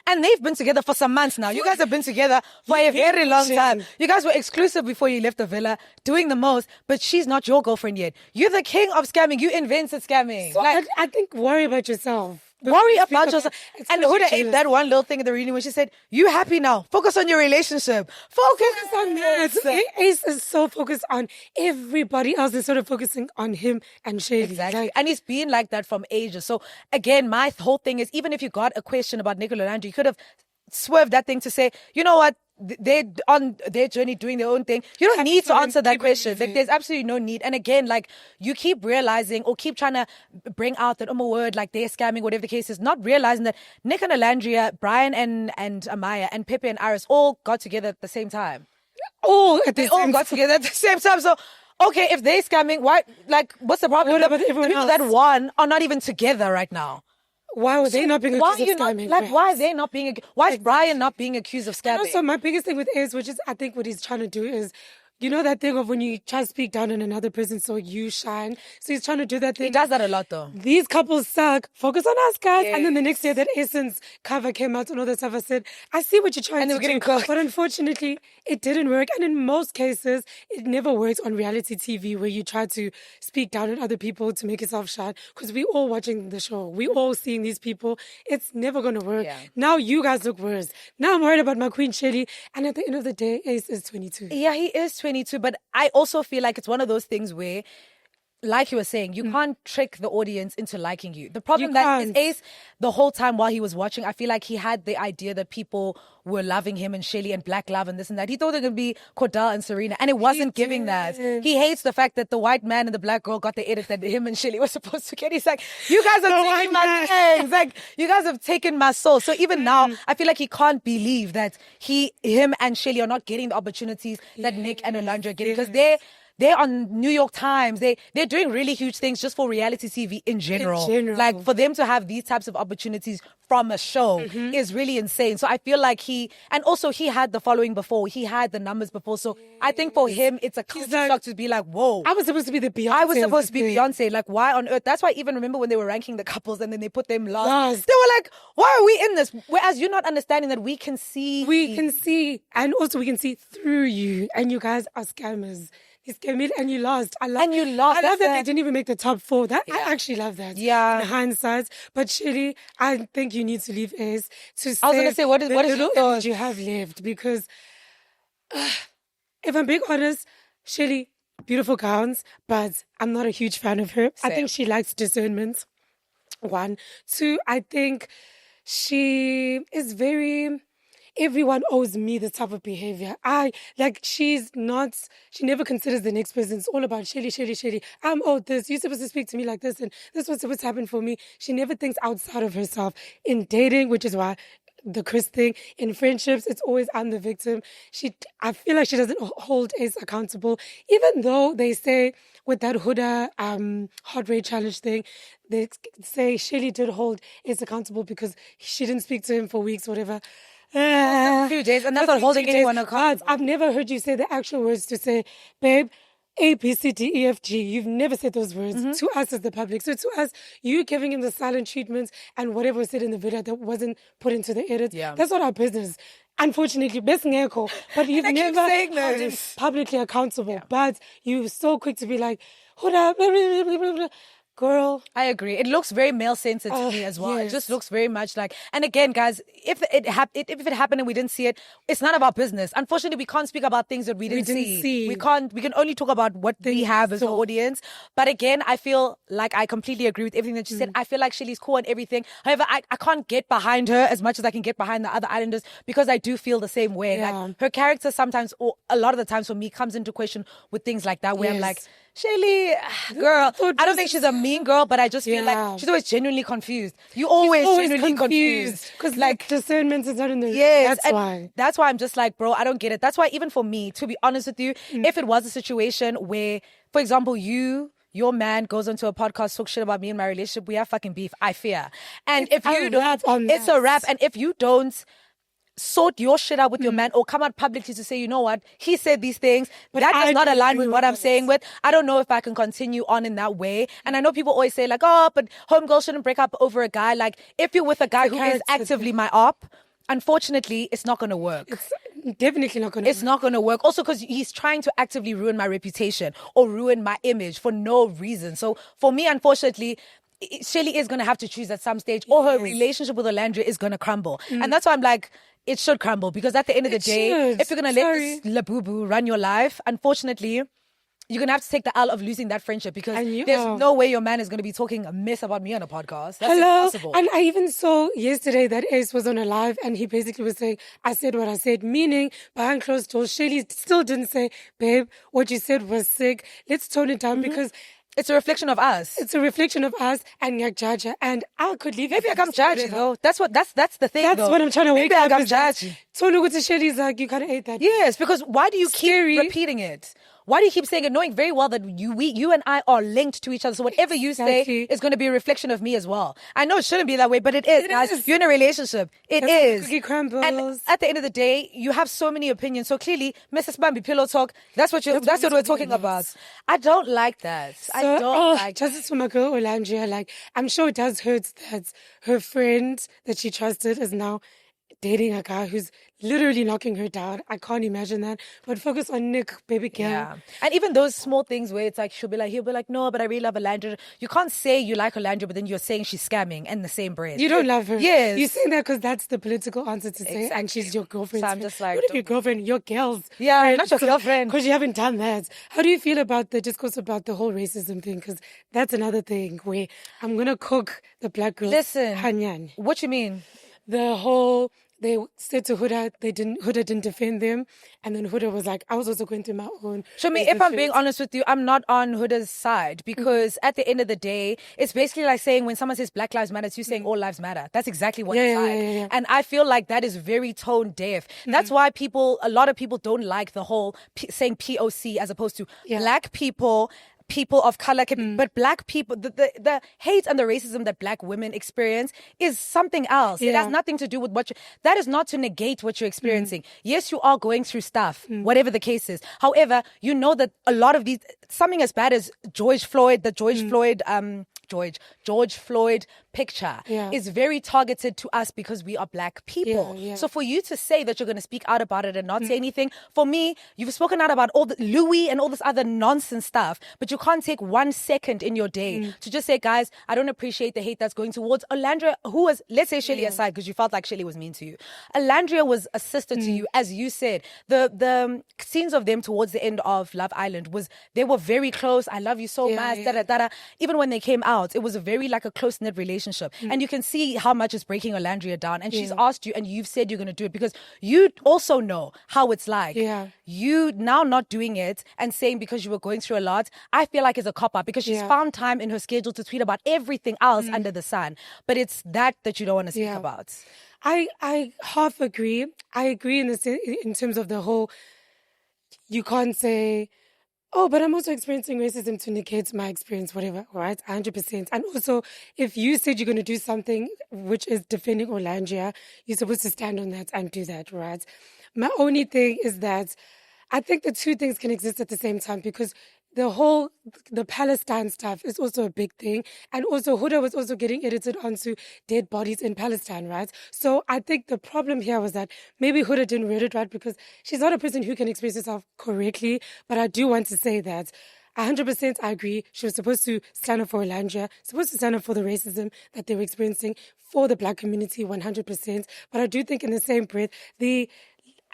and they've been together for some months now. You guys have been together for a very long time. You guys were exclusive before you left the villa, doing the most, but she's not your girlfriend yet. You're the king of scamming. You invented scamming. So I think worry about yourself. Worry about yourself. And Huda ate that one little thing at the reunion when she said, you happy now. Focus on your relationship. Focus on that. Ace is so focused on everybody else instead of focusing on him and Shelly. Exactly. And he's been like that from ages. So again, my whole thing is, even if you got a question about Nicola and Andrew, you could have swerved that thing to say, you know what? They're on their journey doing their own thing. You don't need to answer that question. Like, there's absolutely no need. And again, like, you keep realizing or keep trying to bring out that, oh my word, like they're scamming, whatever the case is, not realizing that Nick and Olandria, Brian and Amaya and Pepe and Iris all got together at the same time. They all got together at the same time. So, okay, if they're scamming, why? Like, what's the problem? What about everyone else? That one are not even together right now. Why were they not being accused of scamming? Why are they not being? Why is Brian not being accused of scamming? And also, my biggest thing with Ace, which is I think what he's trying to do is, you know that thing of when you try to speak down on another person so you shine. So he's trying to do that thing. He does that a lot though. These couples suck. Focus on us, guys. Yes. And then the next year that Essence cover came out and all that stuff, I said, I see what you're trying to do. But unfortunately, it didn't work. And in most cases, it never works on reality TV where you try to speak down on other people to make yourself shine. Because we all watching the show. We all seeing these people. It's never going to work. Yeah. Now you guys look worse. Now I'm worried about my queen Shelly. And at the end of the day, Ace is 22. Yeah, he is 22, but I also feel like it's one of those things where, like you were saying, you can't trick the audience into liking you. The problem that is Ace, the whole time while he was watching, I feel like he had the idea that people were loving him and Shelly and Black Love and this and that. He thought they were going to be Cordell and Serena, and it wasn't giving that. He hates the fact that the white man and the black girl got the edit that him and Shelly were supposed to get. He's like, you guys have taken my things. Like, you guys have taken my soul. So even now, I feel like he can't believe that him and Shelly are not getting the opportunities that Nick and Olandria are getting, because they're on New York Times. They're doing really huge things just for reality TV in general. Like for them to have these types of opportunities from a show is really insane. So I feel like he had the following before. He had the numbers before. So I think for him, it's a culture shock to be like, whoa. I was supposed to be the Beyonce. I was supposed to be Beyonce. Like, why on earth? That's why I even remember when they were ranking the couples and then they put them last. They were like, why are we in this? Whereas you're not understanding that we can see. We can see. And also we can see through you. And you guys are scammers. You scammed me and you lost. I love that they didn't even make the top 4. I actually love that. Yeah. In hindsight. But Shelly, I think you need to leave Ace to say. I was going to say, what is your thought you have left? Because if I'm being honest, Shelly, beautiful gowns, but I'm not a huge fan of her. Same. I think she lacks discernment. 1. 2, I think she is very... Everyone owes me this type of behavior. She never considers the next person. It's all about Shelly. I'm owed this. You're supposed to speak to me like this, and this was supposed to happen for me. She never thinks outside of herself. In dating, which is why the Chris thing, in friendships, it's always I'm the victim. I feel like she doesn't hold Ace accountable, even though they say with that Huda heart rate challenge thing, they say Shelly did hold Ace accountable because she didn't speak to him for weeks, whatever. A few days, and that's not holding anyone accountable. I've never heard you say the actual words to say, babe, A, B, C, D, E, F, G. You've never said those words to us as the public. So to us, you giving him the silent treatment and whatever was said in the video that wasn't put into the edit, that's not our business. Unfortunately, but you've never held him publicly accountable. Yeah. But you're so quick to be like, Huda, blah, blah, blah, blah, blah. Girl. I agree. It looks very male-centered to me as well. Yes. It just looks very much like... And again, guys, if it happened and we didn't see it, it's none of our business. Unfortunately, we can't speak about things that we didn't see. We can only talk about what we have as an audience. But again, I feel like I completely agree with everything that she said. I feel like Shelly's cool and everything. However, I can't get behind her as much as I can get behind the other islanders because I do feel the same way. Yeah. Like her character sometimes, or a lot of the times for me, comes into question with things like that where I'm like... Shelly, girl, I don't think she's a mean girl, but I just feel like she's always genuinely confused. You're always genuinely confused. Because like discernment is not in the... Yes, that's why I'm just like, bro, I don't get it. That's why even for me, to be honest with you, if it was a situation where, for example, your man goes onto a podcast, talks shit about me and my relationship, we have fucking beef, I fear. And if you don't, it's a wrap. And if you don't sort your shit out with your man or come out publicly to say, you know what, he said these things, but that does not align with what I'm saying with. I don't know if I can continue on in that way. And I know people always say like, oh, but homegirl shouldn't break up over a guy. Like if you're with a guy who is actively my op, unfortunately, it's not going to work. It's definitely not going to work. It's not going to work. Also because he's trying to actively ruin my reputation or ruin my image for no reason. So for me, unfortunately, Shelly is going to have to choose at some stage or her relationship with Olandria is going to crumble. And that's why I'm like, it should crumble because at the end of the day, if you're going to let this Labubu run your life, unfortunately, you're going to have to take the L of losing that friendship because there's no way your man is going to be talking a mess about me on a podcast. That's impossible. And I even saw yesterday that Ace was on a live and he basically was saying, I said what I said, meaning behind closed doors, Shelly still didn't say, babe, what you said was sick. Let's tone it down because... It's a reflection of us. It's a reflection of us and Jaja. And I could leave. Maybe I come judge though. That's the thing. That's what I'm trying to wake up. Maybe I come judge. So look at Shelly's like, you kind of ate that. Yes, because why do you keep repeating it? Why do you keep saying it, knowing very well that you and I are linked to each other? So whatever you say is going to be a reflection of me as well. I know it shouldn't be that way, but it is, guys. You're in a relationship. It is. Cookie crumbles. And at the end of the day, you have so many opinions. So clearly, Mrs. Bambi, pillow talk. That's what we're talking about. I don't like that. I don't like justice for my girl Olandria. Like, I'm sure it does hurt that her friend that she trusted is now dating a guy who's literally knocking her down. I can't imagine that. But focus on Nick, baby girl. Yeah. And even those small things where it's like, he'll be like, no, but I really love Olandria. You can't say you like Olandria, but then you're saying she's scamming in the same breath. You don't love her. Yes. You're saying that because that's the political answer to say, and she's your girlfriend. So I'm just like... What if your girlfriend, your girls? Yeah, not your girlfriend. Because you haven't done that. How do you feel about the discourse about the whole racism thing? Because that's another thing where I'm going to cook the black girl. Listen. Hanyan. What you mean? The whole... they said to Huda, Huda didn't defend them. And then Huda was like, I was also going through my own. So, me, if I'm being honest with you, I'm not on Huda's side because at the end of the day, it's basically like saying when someone says Black Lives Matter, it's you saying all lives matter. That's exactly what it's like. And I feel like that is very tone deaf. That's why a lot of people don't like the whole saying POC as opposed to Black people of color, but Black people, the hate and the racism that Black women experience is something else. It has nothing to do with that is not to negate what you're experiencing. Yes, you are going through stuff, whatever the case is. However, you know that a lot of something as bad as George Floyd picture is very targeted to us because we are Black people. So for you to say that you're going to speak out about it and not say anything, for me, you've spoken out about all the Louis and all this other nonsense stuff, but you can't take 1 second in your day to just say, guys, I don't appreciate the hate that's going towards Alandria, who was, let's say Shelly aside, because you felt like Shelly was mean to you. Alandria was a sister to you, as you said. The scenes of them towards the end of Love Island they were very close. I love you so much. Even when they came out, it was a very like a close-knit relationship. And you can see how much it's breaking Alandria down. And she's asked you and you've said you're going to do it because you also know how it's like. You now not doing it and saying because you were going through a lot, I feel like is a cop-out because she's found time in her schedule to tweet about everything else under the sun. But it's that you don't want to speak about. I half agree. I agree in terms of the whole, you can't say, oh, but I'm also experiencing racism to negate my experience, whatever, right? 100%. And also, if you said you're going to do something which is defending Orlandia, you're supposed to stand on that and do that, right? My only thing is that I think the two things can exist at the same time because the Palestine stuff is also a big thing. And also Huda was also getting edited onto dead bodies in Palestine, right? So I think the problem here was that maybe Huda didn't read it right because she's not a person who can express herself correctly. But I do want to say that 100% I agree. She was supposed to stand up for Orlandia, supposed to stand up for the racism that they were experiencing for the Black community 100%. But I do think in the same breath, the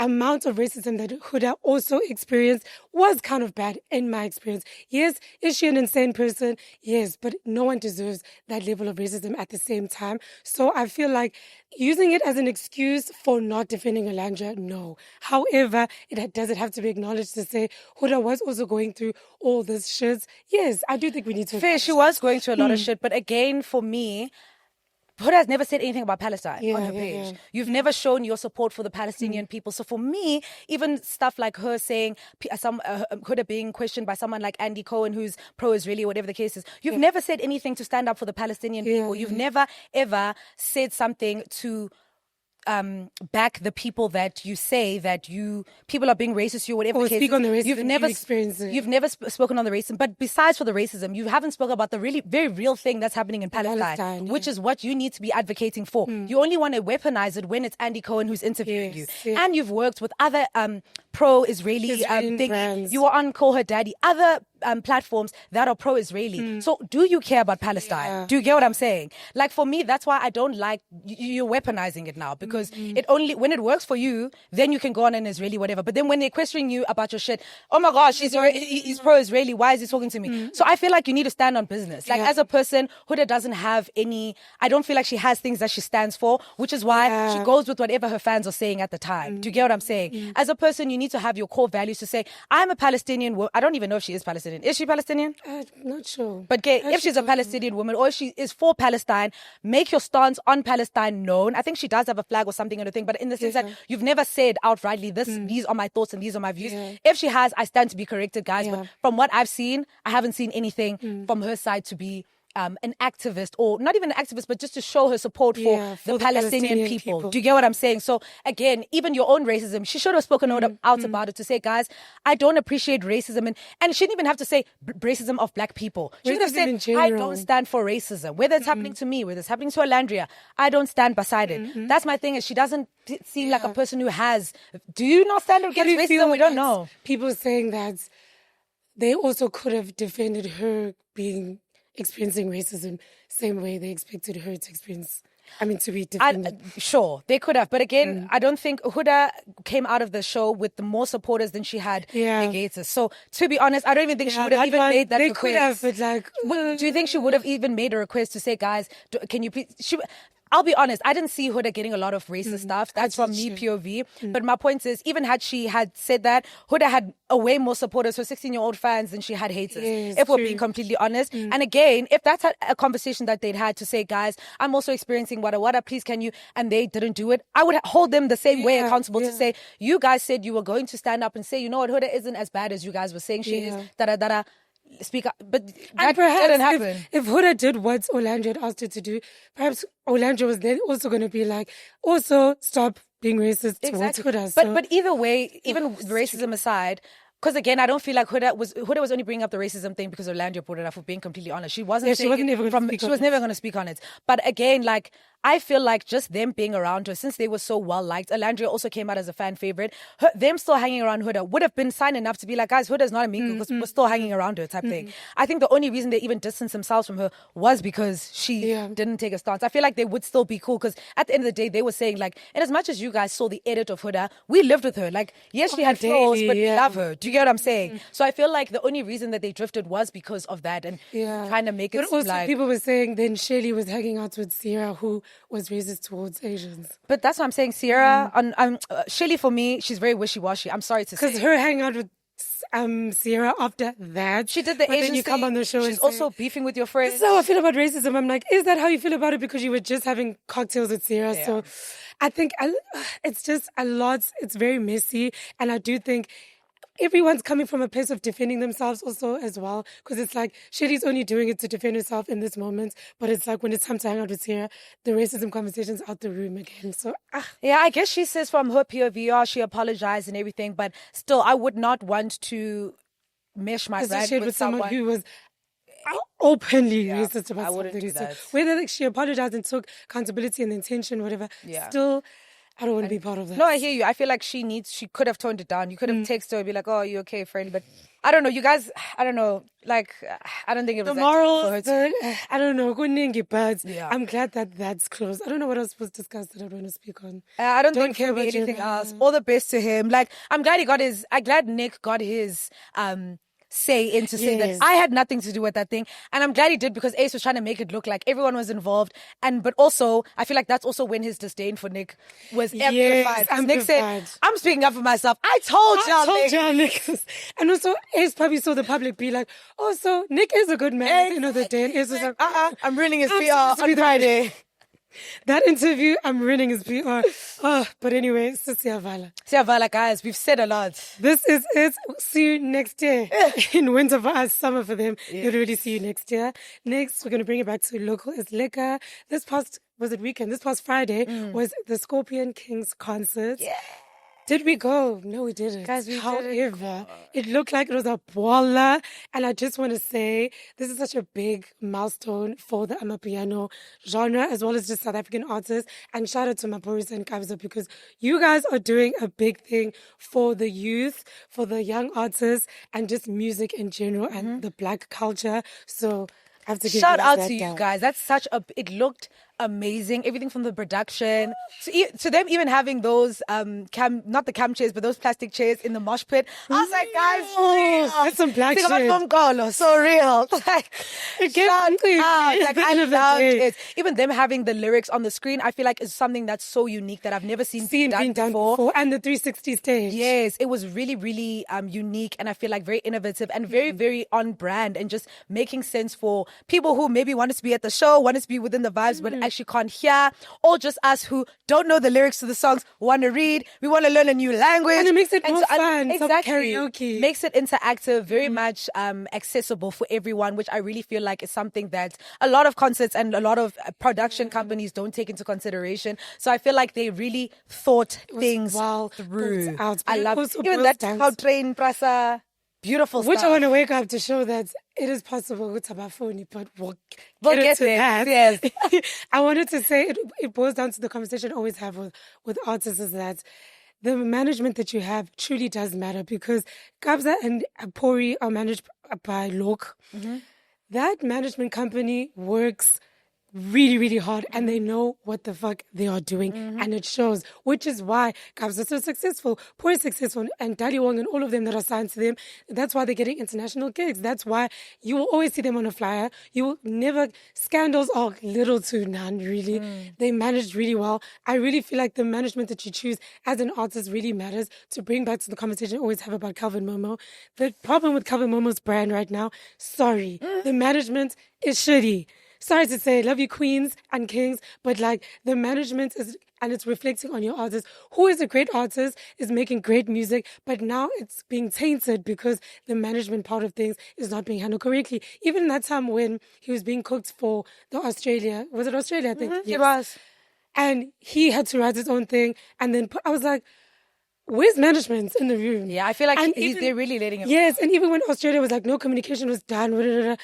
amount of racism that Huda also experienced was kind of bad in my experience. Yes, is she an insane person? Yes, but no one deserves that level of racism at the same time. So I feel like using it as an excuse for not defending Orlandia, no. However, does it have to be acknowledged to say Huda was also going through all this shit? Yes, I do think we need to. Fair, she was going through a lot of shit, but again, for me, Huda has never said anything about Palestine on her page. You've never shown your support for the Palestinian people. So for me, even stuff like her saying, Huda being questioned by someone like Andy Cohen, who's pro-Israeli, whatever the case is, you've never said anything to stand up for the Palestinian people. You've never, ever said something to back the people that you say that people are being racist to you, whatever the case. Speak on the racism you've never spoken on the racism, but besides for the racism, you haven't spoken about the really very real thing that's happening in Palestine, which is what you need to be advocating for. You only want to weaponize it when it's Andy Cohen who's interviewing you. And you've worked with other pro-Israeli things. You were on Call Her Daddy, other platforms that are pro-Israeli. So do you care about Palestine? Do you get what I'm saying? Like for me, that's why I don't like you're weaponizing it now because it only when it works for you, then you can go on an Israeli whatever. But then when they're questioning you about your shit, oh my gosh, he's pro-Israeli. Why is he talking to me? So I feel like you need to stand on business. Like as a person, Huda doesn't have any. I don't feel like she has things that she stands for, which is why she goes with whatever her fans are saying at the time. Do you get what I'm saying? As a person, you need to have your core values to say, I'm a Palestinian. I don't even know if she is Palestinian. Is she Palestinian? Not sure. But if she's a Palestinian woman or if she is for Palestine, make your stance on Palestine known. I think she does have a flag or something in the thing, but in the sense that you've never said outrightly, these are my thoughts and these are my views. If she has, I stand to be corrected, guys. But from what I've seen, I haven't seen anything from her side to be an activist, or not even an activist, but just to show her support for the Palestinian people. Do you get what I'm saying? So again, even your own racism, she should have spoken out about it to say, guys, I don't appreciate racism. And she didn't even have to say racism of Black people. She could have said, I don't stand for racism. Whether it's happening to me, whether it's happening to Alandria, I don't stand beside it. That's my thing, is she doesn't seem like a person who has. Do you not stand against racism? We don't know. People saying that they also could have defended her experiencing racism same way they expected her to experience. To be defended. Sure, they could have. But again, I don't think Huda came out of the show with more supporters than she had negators. So, to be honest, I don't even think she would have even made that request. They could have, but do you think she would have even made a request to say, guys, can you please... I'll be honest, I didn't see Huda getting a lot of racist stuff. That's from me POV. But my point is, even had she had said that, Huda had a way more supporters for 16-year-old fans than she had haters, if we're being completely honest. And again, if that's a conversation that they'd had to say, guys, I'm also experiencing wada, please can you, and they didn't do it, I would hold them the same way accountable to say, you guys said you were going to stand up and say, you know what, Huda isn't as bad as you guys were saying she is, da-da-da-da. Speak up, but that didn't happen. If Huda did what Orlando had asked her to do, perhaps Orlando was then also going to be like, also stop being racist towards Huda. But either way, even racism aside, because again, I don't feel like Huda was only bringing up the racism thing because Orlando brought it up. For being completely honest, she was never going to speak on it. But again, like, I feel like just them being around her, since they were so well liked, Alandria also came out as a fan favorite. Them still hanging around Huda would have been sign enough to be like, guys, Huda's not a mean because we're still hanging around her type thing. I think the only reason they even distanced themselves from her was because she didn't take a stance. I feel like they would still be cool because at the end of the day, they were saying like, and as much as you guys saw the edit of Huda, we lived with her. Like, yes, she had flaws, but we love her. Do you get what I'm saying? So I feel like the only reason that they drifted was because of that and trying to make it. But also, like, people were saying then Shirley was hanging out with Sierra, who was racist towards Asians. But that's what I'm saying. Sierra, Shirley, for me, she's very wishy-washy. I'm sorry to say. Because her hang out with Sierra after that. She did the Asian thing. You come on the show she's also beefing with your friends. This is how I feel about racism. I'm like, is that how you feel about it? Because you were just having cocktails with Sierra. Yeah. So I think it's just a lot. It's very messy. And I do think everyone's coming from a place of defending themselves also as well, because it's like Shirley's only doing it to defend herself in this moment, but it's like when it's time to hang out with Sierra, the racism conversation's out the room again. So yeah, I guess she says from her POV, she apologized and everything, but still, I would not want to mesh my brand with someone who was openly racist about something. So whether she apologized and took accountability and intention, whatever, still, I don't want to be part of that. No, I hear you. I feel like she could have toned it down. You could have texted her and be like, oh, you okay, friend? But I don't know. You guys, I don't know. Like, I don't think it was the morals. I don't know. But I'm glad that that's closed. I don't know what else was discussed that I don't want to speak on. I don't think care about anything else. All the best to him. Like, I'm glad Nick got his say into saying that I had nothing to do with that thing, and I'm glad he did, because Ace was trying to make it look like everyone was involved, but also I feel like that's also when his disdain for Nick was amplified. Nick said, "I'm speaking up for myself. I told y'all niggas," and also Ace probably saw the public be like, "Oh, so Nick is a good man." At the end of the day, and Ace was like, I'm ruining his PR on Friday." That interview, I'm ruining his PR. But anyway, Siyavala, guys, we've said a lot. This is it. See you next year. In winter for us, summer for them. You'll really see you next year. Next, we're going to bring it back to local is liquor. This past Friday was the Scorpion Kings concert. Yeah. Did we go? No, we didn't. Guys, However, it looked like it was a baller. And I just want to say, this is such a big milestone for the Amapiano genre, as well as just South African artists. And shout out to Maporisa and Kabza, because you guys are doing a big thing for the youth, for the young artists, and just music in general and the black culture. So I have to give shout out to you guys. That's it looked amazing. Everything from the production to them even having those not the cam chairs, but those plastic chairs in the mosh pit. I was like, guys, that's some black shit. So real. Like, I loved it. Even them having the lyrics on the screen, I feel like is something that's so unique that I've never seen done before. And the 360 stage. Yes, it was really, really unique, and I feel like very innovative and very, very on brand, and just making sense for people who maybe wanted to be at the show, wanted to be within the vibes, but actually can't hear, or just us who don't know the lyrics to the songs, want to read, we want to learn a new language, and it makes it more fun. Exactly, karaoke makes it interactive, very much accessible for everyone, which I really feel like is something that a lot of concerts and a lot of production companies don't take into consideration. So I feel like they really thought things through. I love even that how train prasa. Beautiful stuff. Which I want to wake up to show that it is possible with Tabafoni, but we'll get to that. Yes. I wanted to say it boils down to the conversation I always have with artists, is that the management that you have truly does matter, because Kabza and Pori are managed by Lok. That management company works really, really hard, and they know what the fuck they are doing, and it shows, which is why Gabs are so successful, Poor is successful, and Dali Wong and all of them that are signed to them. That's why they're getting international gigs. That's why you will always see them on a flyer. You will never, scandals are little to none, really. They managed really well. I really feel like the management that you choose as an artist really matters. To bring back to the conversation I always have about Calvin Momo, the problem with Calvin Momo's brand right now, sorry, the management is shitty. Sorry to say, love you queens and kings, but like the management is, and it's reflecting on your artist, who is a great artist, is making great music, but now it's being tainted because the management part of things is not being handled correctly. Even that time when he was being cooked for the Australia, was it Australia, I think? Yes. It was. And he had to write his own thing, and then I was like, where's management in the room? Yeah, I feel like they're really letting him. Yes, and even when Australia was like, no communication was done,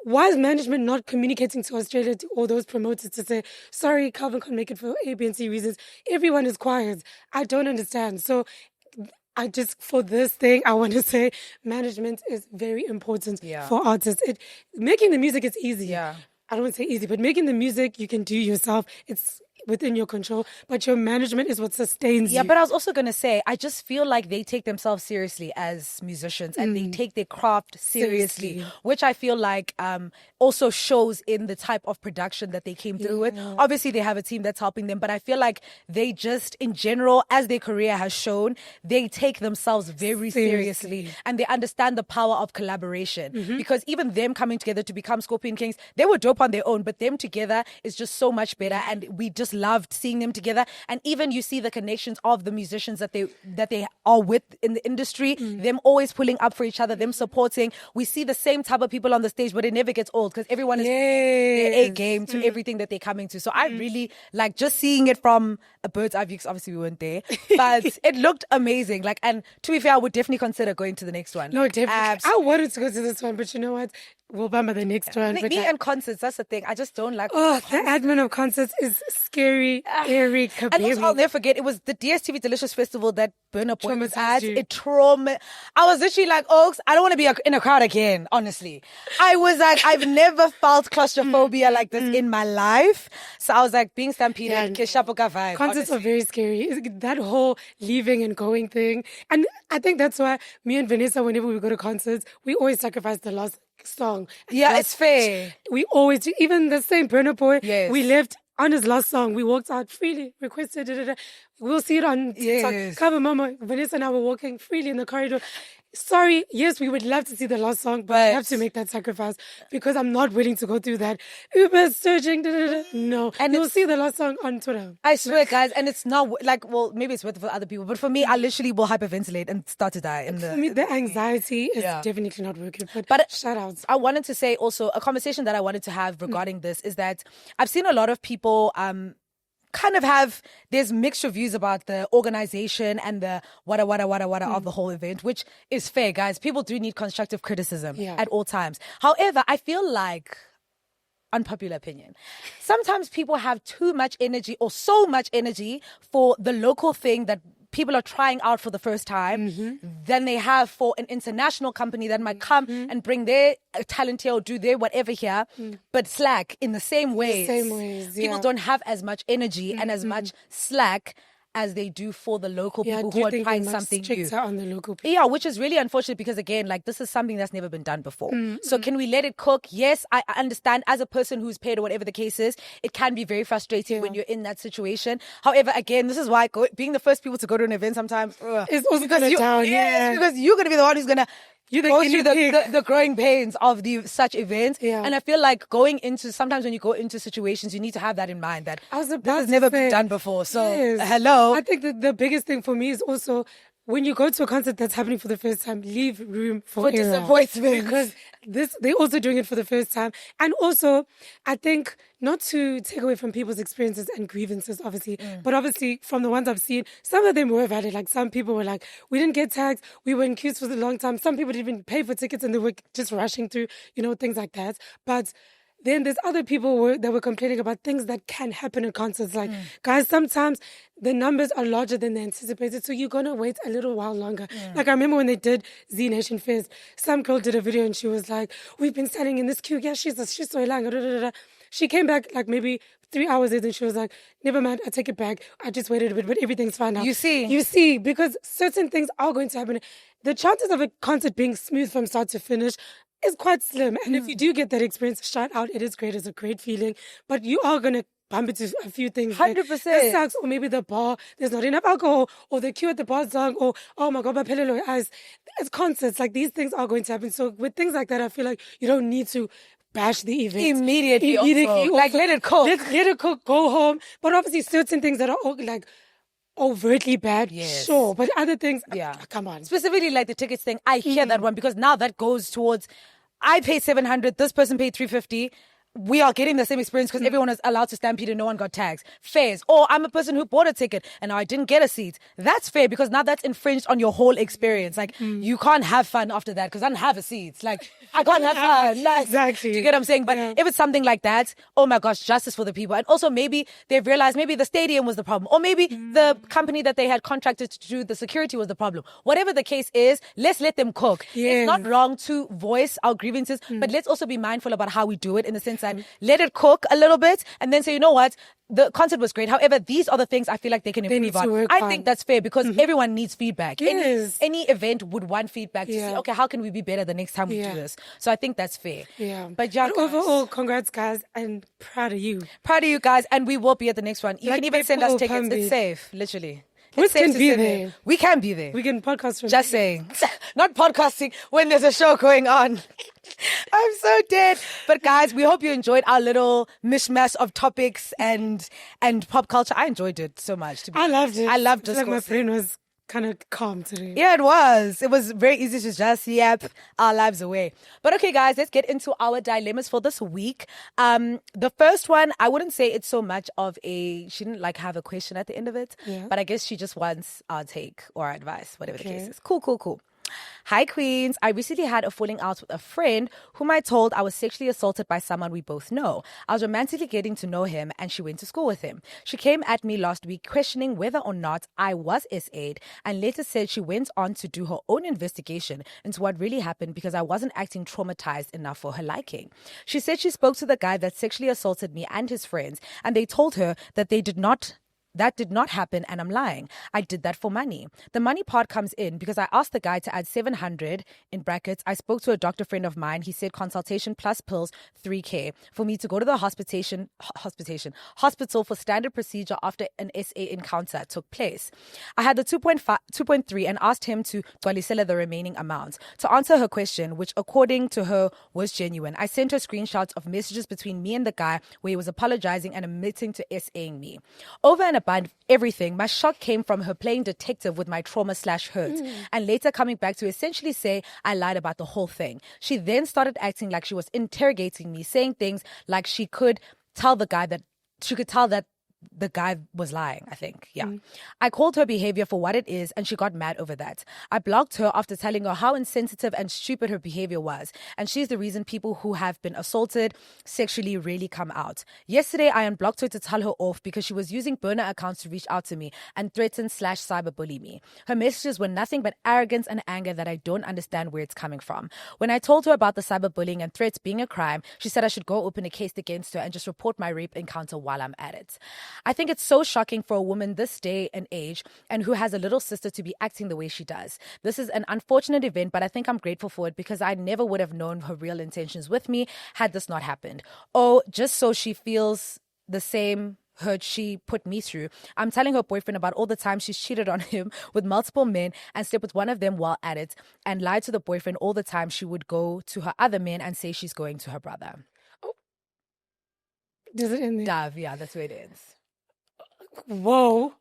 why is management not communicating to Australia, to all those promoters, to say, sorry, Calvin can't make it for A, B, and C reasons? Everyone is quiet. I don't understand. So for this thing, I want to say management is very important for artists. Making the music is easy. Yeah. I don't want to say easy, but making the music you can do yourself. It's within your control, but your management is what sustains you. Yeah, but I was also going to say, I just feel like they take themselves seriously as musicians and they take their craft seriously, which I feel like also shows in the type of production that they came through with. Obviously, they have a team that's helping them, but I feel like they just, in general, as their career has shown, they take themselves very seriously and they understand the power of collaboration because even them coming together to become Scorpion Kings, they were dope on their own, but them together is just so much better, and we just loved seeing them together. And even you see the connections of the musicians that they are with in the industry, them always pulling up for each other, them supporting. We see the same type of people on the stage, but it never gets old because everyone is their A game to everything that they're coming to. So I really like just seeing it from a bird's eye view, because obviously we weren't there, but it looked amazing. Like, and to be fair, I would definitely consider going to the next one. No, definitely. I wanted to go to this one, but you know what? We'll bump at the next one. Me and concerts, that's the thing. I just don't like. Oh, the admin of concerts is scary, airy, kabiri. And also, I'll never forget, it was the DSTV Delicious Festival that Burna Boy was at. I was literally like, Oaks, I don't want to be in a crowd again, honestly. I was like, I've never felt claustrophobia like this in my life. So I was like, being stampeded, Keshapoka vibe. Concerts are very scary. That whole leaving and going thing. And I think that's why me and Vanessa, whenever we go to concerts, we always sacrifice the last song. Yeah, it's fair. We always do. Even the same Burna Boy, we left on his last song. We walked out freely, requested, We'll see it on TikTok. Cover Mama, Vanessa and I were walking freely in the corridor. Sorry, yes, we would love to see the last song, but I have to make that sacrifice because I'm not willing to go through that Uber surging. No, and you'll see the last song on Twitter. I swear, guys, and it's not like, well, maybe it's worth it for other people, but for me, I literally will hyperventilate and start to die. For me, the anxiety is definitely not working. But shout outs. I wanted to say also a conversation that I wanted to have regarding this is that I've seen a lot of people kind of there's mixed reviews about the organization and the wada of the whole event, which is fair, guys. People do need constructive criticism at all times. However, I feel like, unpopular opinion, sometimes people have too much energy or so much energy for the local thing that people are trying out for the first time than they have for an international company that might come and bring their talent here or do their whatever here, but slack in the same ways. People don't have as much energy and as much slack as they do for the local people who are trying something new. On the local people? Yeah, which is really unfortunate because, again, like, this is something that's never been done before. So can we let it cook? Yes, I understand as a person who's paid or whatever the case is, it can be very frustrating when you're in that situation. However, again, this is why being the first people to go to an event sometimes it's also because because you're going to be the one who's going to go through the growing pains of such events. And I feel like sometimes when you go into situations, you need to have that in mind that this has never been done before. So, hello. I think that the biggest thing for me is also when you go to a concert that's happening for the first time, leave room for disappointment. Because they're also doing it for the first time. And also, I think not to take away from people's experiences and grievances, obviously, but obviously from the ones I've seen, some of them were valid. Like, some people were like, we didn't get tagged, we were in queues for a long time. Some people didn't even pay for tickets and they were just rushing through, things like that. But then there's other people that were complaining about things that can happen in concerts. Like, guys, sometimes the numbers are larger than they anticipated, so you're going to wait a little while longer. Like, I remember when they did Z Nation Fest, some girl did a video and she was like, we've been standing in this queue. Yeah, she's so long. She came back like maybe 3 hours later and she was like, never mind, I take it back. I just waited a bit, but everything's fine now. You see, because certain things are going to happen. The chances of a concert being smooth from start to finish is quite slim. And if you do get that experience, shout out, it is great. It's a great feeling. But you are going to bump into a few things. 100%. That sucks. Or maybe the bar, there's not enough alcohol. Or the queue at the bar's long. Or, oh my God, my pillow eyes. It's concerts. Like, these things are going to happen. So with things like that, I feel like you don't need to bash the event. Immediately also. Like, let it cook. Let it cook, go home. But obviously certain things that are like overtly bad, sure. But other things, come on. Specifically like the tickets thing, I hear that one because now that goes towards, I pay 700, this person paid 350. We are getting the same experience because everyone is allowed to stampede and no one got tags. Fairs. Or I'm a person who bought a ticket and now I didn't get a seat. That's fair because now that's infringed on your whole experience. Like, you can't have fun after that because I don't have a seat. Like, I can't have fun. Like, exactly. Do you get what I'm saying? But if it's something like that, oh my gosh, justice for the people. And also maybe they've realized maybe the stadium was the problem. Or maybe the company that they had contracted to do the security was the problem. Whatever the case is, let's let them cook. Yes. It's not wrong to voice our grievances, but let's also be mindful about how we do it in the sense that let it cook a little bit and then say, you know what? The concert was great. However, these are the things I feel like they can improve on. I think that's fair because everyone needs feedback. Yes. Any event would want feedback to see, okay, how can we be better the next time we do this? So I think that's fair. Yeah. But overall, congrats, guys, and proud of you. Proud of you guys, and we will be at the next one. You can even send us tickets. It's safe, literally. We can be there. We can be there. We can podcast from Just saying. Not podcasting when there's a show going on. I'm so dead. But guys, we hope you enjoyed our little mishmash of topics and pop culture. I enjoyed it so much. I loved it. I loved Discourse. Discourse. Like my brain was kind of calm today. Yeah, it was. It was very easy to just yap our lives away. But okay, guys, let's get into our dilemmas for this week. The first one, I wouldn't say it's so much of she didn't like have a question at the end of it, but I guess she just wants our take or our advice, whatever the case is. Cool. Hi, Queens. I recently had a falling out with a friend whom I told I was sexually assaulted by someone we both know. I was romantically getting to know him and she went to school with him. She came at me last week questioning whether or not I was SA'd and later said she went on to do her own investigation into what really happened because I wasn't acting traumatized enough for her liking. She said she spoke to the guy that sexually assaulted me and his friends and they told her that that did not happen and I'm lying. I did that for money. The money part comes in because I asked the guy to add 700 in brackets. I spoke to a doctor friend of mine. He said consultation plus pills, 3K for me to go to the hospital for standard procedure after an SA encounter took place. I had the 2.3 and asked him to gwalisela the remaining amount. To answer her question, which according to her was genuine, I sent her screenshots of messages between me and the guy where he was apologizing and admitting to SAing me. Over and above everything, my shock came from her playing detective with my trauma/hurt and later coming back to essentially say I lied about the whole thing. She then started acting like she was interrogating me, saying things like she could tell that the guy was lying, I think. Yeah. I called her behavior for what it is and she got mad over that. I blocked her after telling her how insensitive and stupid her behavior was. And she's the reason people who have been assaulted sexually really come out. Yesterday, I unblocked her to tell her off because she was using burner accounts to reach out to me and threaten/cyberbully me. Her messages were nothing but arrogance and anger that I don't understand where it's coming from. When I told her about the cyberbullying and threats being a crime, she said I should go open a case against her and just report my rape encounter while I'm at it. I think it's so shocking for a woman this day and age and who has a little sister to be acting the way she does. This is an unfortunate event, but I think I'm grateful for it because I never would have known her real intentions with me had this not happened. Oh, just so she feels the same hurt she put me through. I'm telling her boyfriend about all the times she's cheated on him with multiple men and slept with one of them while at it and lied to the boyfriend all the time she would go to her other men and say she's going to her brother. Does it end there? Dav, yeah, that's where it ends. Whoa.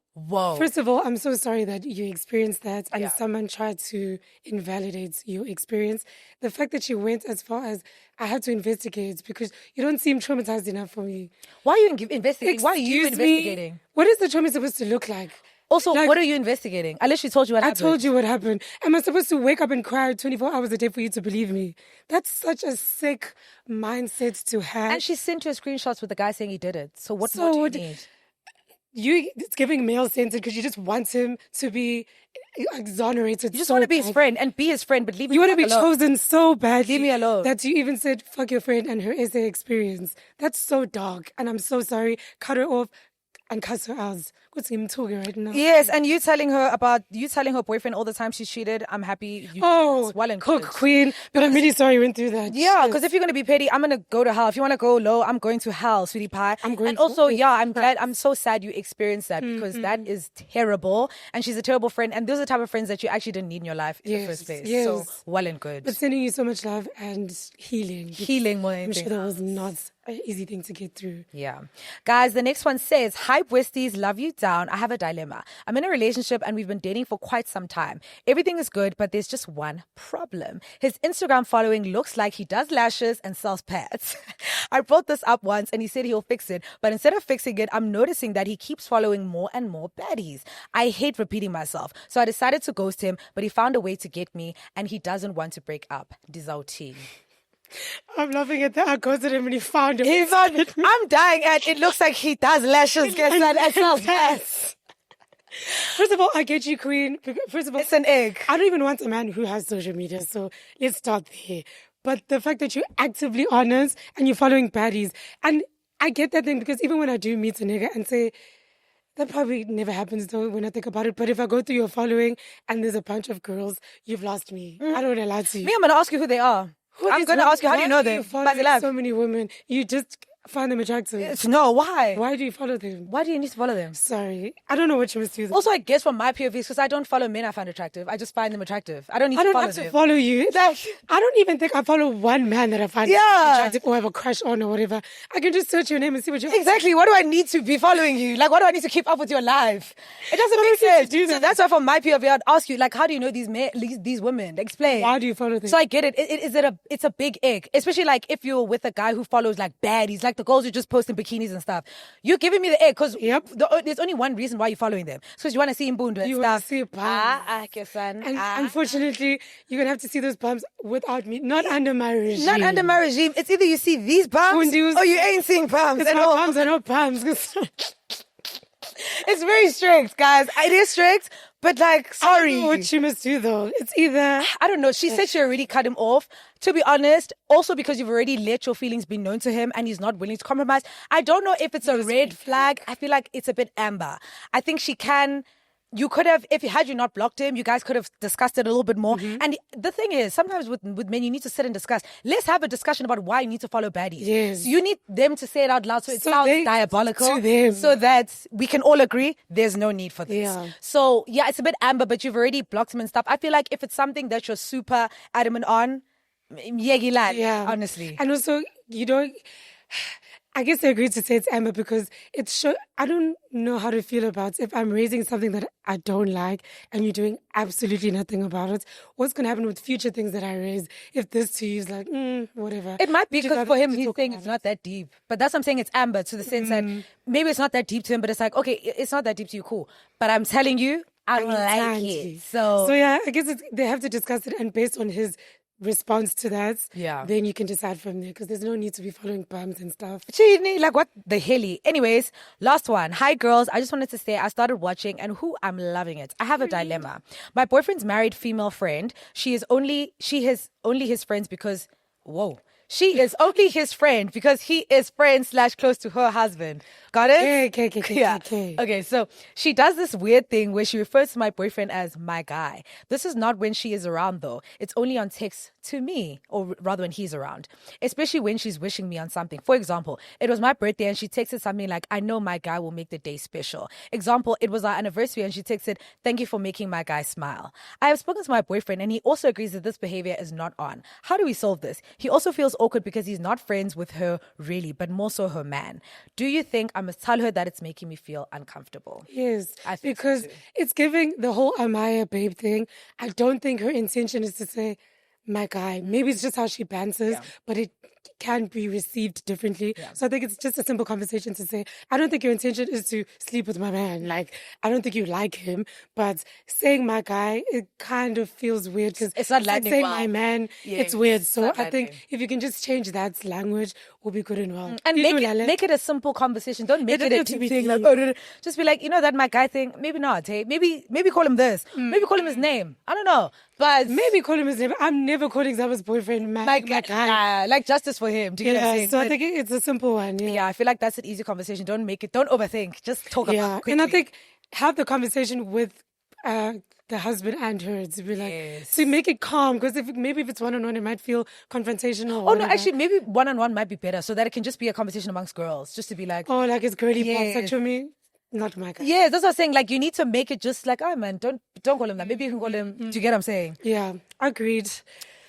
First of all, I'm so sorry that you experienced that and someone tried to invalidate your experience. The fact that you went as far as I had to investigate because you don't seem traumatized enough for me. Why are you investigating? Why are you investigating? What is the trauma supposed to look like? Also, what are you investigating? I literally told you what happened. I told you what happened. Am I supposed to wake up and cry 24 hours a day for you to believe me? That's such a sick mindset to have. And she sent you a screenshot with the guy saying he did it. So what more do you need? It's giving male centered because you just want him to be exonerated. You just so want to be his bad. friend and be his friend, but leave me You want to be alone. chosen so bad. Leave me alone. That you even said, fuck your friend and her essay experience. That's so dark. And I'm so sorry. Cut her off and cuss her out. What's him talking right now? Yes, and you telling her boyfriend all the time she's cheated. I'm happy. It's well and cook good. queen. But I'm really sorry you went through that. Yeah, because if you're gonna be petty, I'm gonna go to hell. If you wanna go low, I'm going to hell, sweetie pie. And also, I'm glad. I'm so sad you experienced that because that is terrible. And she's a terrible friend. And those are the type of friends that you actually didn't need in your life in the first place. Yes. So well and good. But sending you so much love and healing. Healing more than I'm anything. sure that was not an easy thing to get through. Yeah. Guys, the next one says, hi, Westies, love you down. I have a dilemma. I'm in a relationship and we've been dating for quite some time. Everything is good, but there's just one problem. His Instagram following looks like he does lashes and sells pads. I brought this up once and he said he'll fix it, but instead of fixing it, I'm noticing that he keeps following more and more baddies. I hate repeating myself, so I decided to ghost him, but he found a way to get me and he doesn't want to break up. Disauti. I'm laughing at that. I ghosted him and he found it. I'm dying at it looks like he does lashes, and sells pads. First of all, I get you, queen. First of all, It's an egg. I don't even want a man who has social media, so let's start there. But the fact that you're actively honest and you're following baddies, and I get that thing because even when I do meet a nigga and say, that probably never happens though when I think about it, but if I go through your following and there's a bunch of girls, you've lost me. I don't want to lie to you. Me, I'm going to ask you who they are. I'm going to ask you, how do you know them? Follow so many women. You just find them attractive. No, why? Why do you follow them? Why do you need to follow them? Sorry. I don't know what you must do. Also, I guess from my POV, because I don't follow men I find attractive. I just find them attractive. I don't need to follow them. I don't have to follow you. I don't even think I follow one man that I find attractive or have a crush on or whatever. I can just search your name and see what you're... Exactly. What do I need to be following you? Like, what do I need to keep up with your life? It doesn't make sense. So that's why from my POV, I'd ask you, like, how do you know these women? Explain. Why do you follow them? So I get it. It's a big egg. Especially, like, if you're with a guy who follows, like, baddies, like the girls who just post in bikinis and stuff. You're giving me the egg because there's only one reason why you're following them. It's because you want to see him booned and you stuff. Want to see bums. And unfortunately, you're going to have to see those bums without me. Not under my regime. Not under my regime. It's either you see these bums or you ain't seeing bums at all. Bums are not bums. It's very strict, guys. It is strict, but like, sorry. I don't know what she must do though. It's either... I don't know. She said she already cut him off. To be honest, also because you've already let your feelings be known to him and he's not willing to compromise. I don't know if it's a red flag. I feel like it's a bit amber. I think she can... You could have, had you not blocked him, you guys could have discussed it a little bit more. Mm-hmm. And the thing is, sometimes with men, you need to sit and discuss. Let's have a discussion about why you need to follow baddies. Yes. So you need them to say it out loud so it sounds diabolical. To them. So that we can all agree there's no need for this. Yeah. So, yeah, it's a bit amber, but you've already blocked him and stuff. I feel like if it's something that you're super adamant on, honestly. And also, you don't... I guess I agree to say it's amber because I don't know how to feel about if I'm raising something that I don't like and you're doing absolutely nothing about it. What's going to happen with future things that I raise if this to you is like, whatever. It might be because for him, he's saying it's not that deep. But that's what I'm saying, it's amber to the sense that maybe it's not that deep to him, but it's like, okay, it's not that deep to you, cool. But I'm telling you, I don't like it. So yeah, I guess they have to discuss it and based on his response to that, then you can decide from there because there's no need to be following bums and stuff. Like what the helly? Anyways, last one. Hi girls, I just wanted to say I started watching and I'm loving it. I have a dilemma. My boyfriend's married female friend. She is only his friends because she is only his friend because he is friend / close to her husband. Got it? Okay. Okay, so she does this weird thing where she refers to my boyfriend as my guy. This is not when she is around though. It's only on text to me, or rather when he's around. Especially when she's wishing me on something. For example, it was my birthday and she texted something like, I know my guy will make the day special. Example, it was our anniversary and she texted, thank you for making my guy smile. I have spoken to my boyfriend and he also agrees that this behavior is not on. How do we solve this? He also feels awkward because he's not friends with her really, but more so her man. Do you think I must tell her that it's making me feel uncomfortable? Yes, because it's giving the whole Amaya babe thing. I don't think her intention is to say, my guy. Maybe it's just how she banters, but it can be received differently. So I think it's just a simple conversation to say, I don't think your intention is to sleep with my man. Like, I don't think you like him, but saying my guy, it kind of feels weird because it's not like saying my man, it's weird. So I think if you can just change that language, we'll be good and well. And make it a simple conversation. Don't make it a deep thing. Like, oh, just be like, you know, that my guy thing, maybe not. Hey, maybe call him this. Maybe call him his name. I don't know. But maybe call him his name. I'm never calling Zama's boyfriend my guy. Like justice for him. Do you know what I'm saying? So I think it's a simple one. Yeah, I feel like that's an easy conversation. Don't overthink. Just talk about it quickly. And I think have the conversation with the husband and her to be like, to make it calm, because if it's one-on-one, it might feel confrontational. Oh, no, actually, maybe one-on-one might be better, so that it can just be a conversation amongst girls, just to be like... Oh, like it's girly pop, like me? Not my guy. Yeah, that's what I'm saying. Like, you need to make it just like, oh, man, don't call him that. Maybe you can call him... Do you get what I'm saying? Yeah, agreed.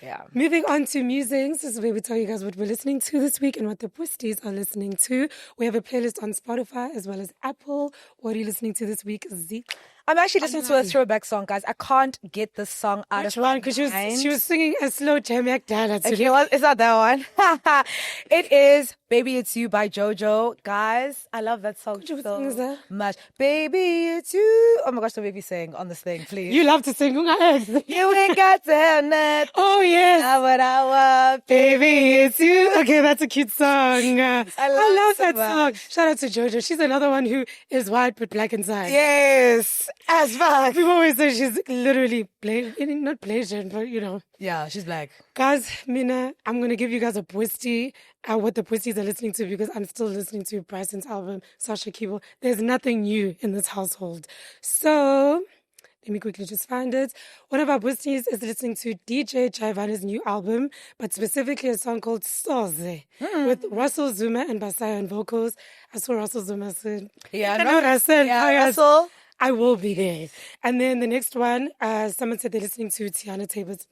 Yeah. Moving on to Musings. This is where we tell you guys what we're listening to this week and what the Pusties are listening to. We have a playlist on Spotify as well as Apple. What are you listening to this week, Zeke? I'm actually listening to a throwback song, guys. I can't get this song out of my mind. Because she was singing a slow Jamek Dala today. Okay, well, it's not that one. It is Baby It's You by JoJo. Guys, I love that song so much. Baby It's You. Oh my gosh, don't make me sing on this thing, please. You love to sing. You ain't got to have nothing. Oh, yes. Not what I want. Baby It's You. Okay, that's a cute song. I love that song. Shout out to JoJo. She's another one who is white but black inside. Yes. As fuck. People always say she's literally not Blasian, but you know. Yeah, she's black. Guys, Mina, I'm going to give you guys a Pusty, what the Pusties are listening to, because I'm still listening to Bryson's album, Sasha Kibo. There's nothing new in this household. So, let me quickly just find it. One of our Pusties is listening to DJ Jaivan's new album, but specifically a song called Soze, with Russell Zuma and Basaya on vocals. I saw Russell Zuma said, yeah, I know what I said. Yeah, Russell. I will be there. And then the next one, someone said they're listening to Tiana Taylor's...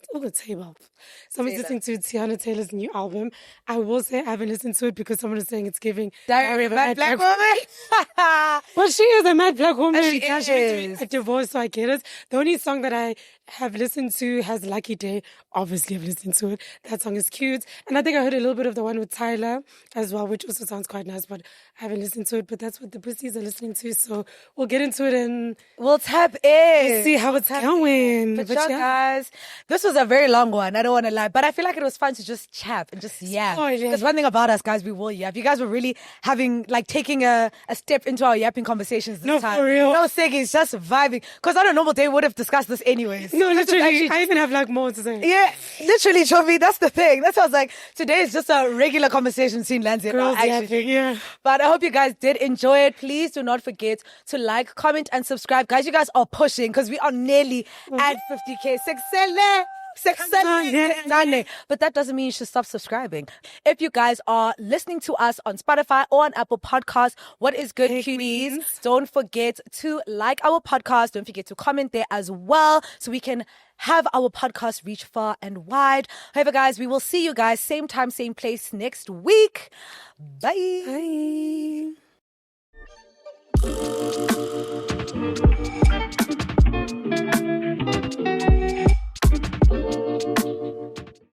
Someone's listening to Tiana Taylor's new album. I will say I haven't listened to it because someone is saying it's giving... Diary of a Mad Black Woman? Well, she is a mad black woman. She is. A divorce, so I get it. The only song that I have listened to has Lucky Day. Obviously, I've listened to it. That song is cute. And I think I heard a little bit of the one with Tyler as well, which also sounds quite nice, but I haven't listened to it. But that's what the Pussies are listening to. So we'll get into it and we'll tap in. We'll see how it's going. But yeah, guys, this was a very long one. I don't want to lie, but I feel like it was fun to just chat and just yap. Because one thing about us, guys, we will yap. You guys were really taking a step into our yapping conversations this time. For real. No, Siggy's just vibing. Because on a normal day, we would have discussed this anyways. No, literally, I even have more to say. Yeah, literally, Chovi, that's the thing. That's what I was like, today is just a regular conversation scene, Lanzi. Girls yapping, yeah. But I hope you guys did enjoy it. Please do not forget to like, comment, and subscribe. Guys, you guys are pushing because we are nearly at 50K. But that doesn't mean you should stop subscribing. If you guys are listening to us on Spotify or on Apple Podcasts, what is good, cuties? Don't forget to like our podcast. Don't forget to comment there as well so we can have our podcast reach far and wide. However, guys, we will see you guys same time, same place next week. Bye. Bye.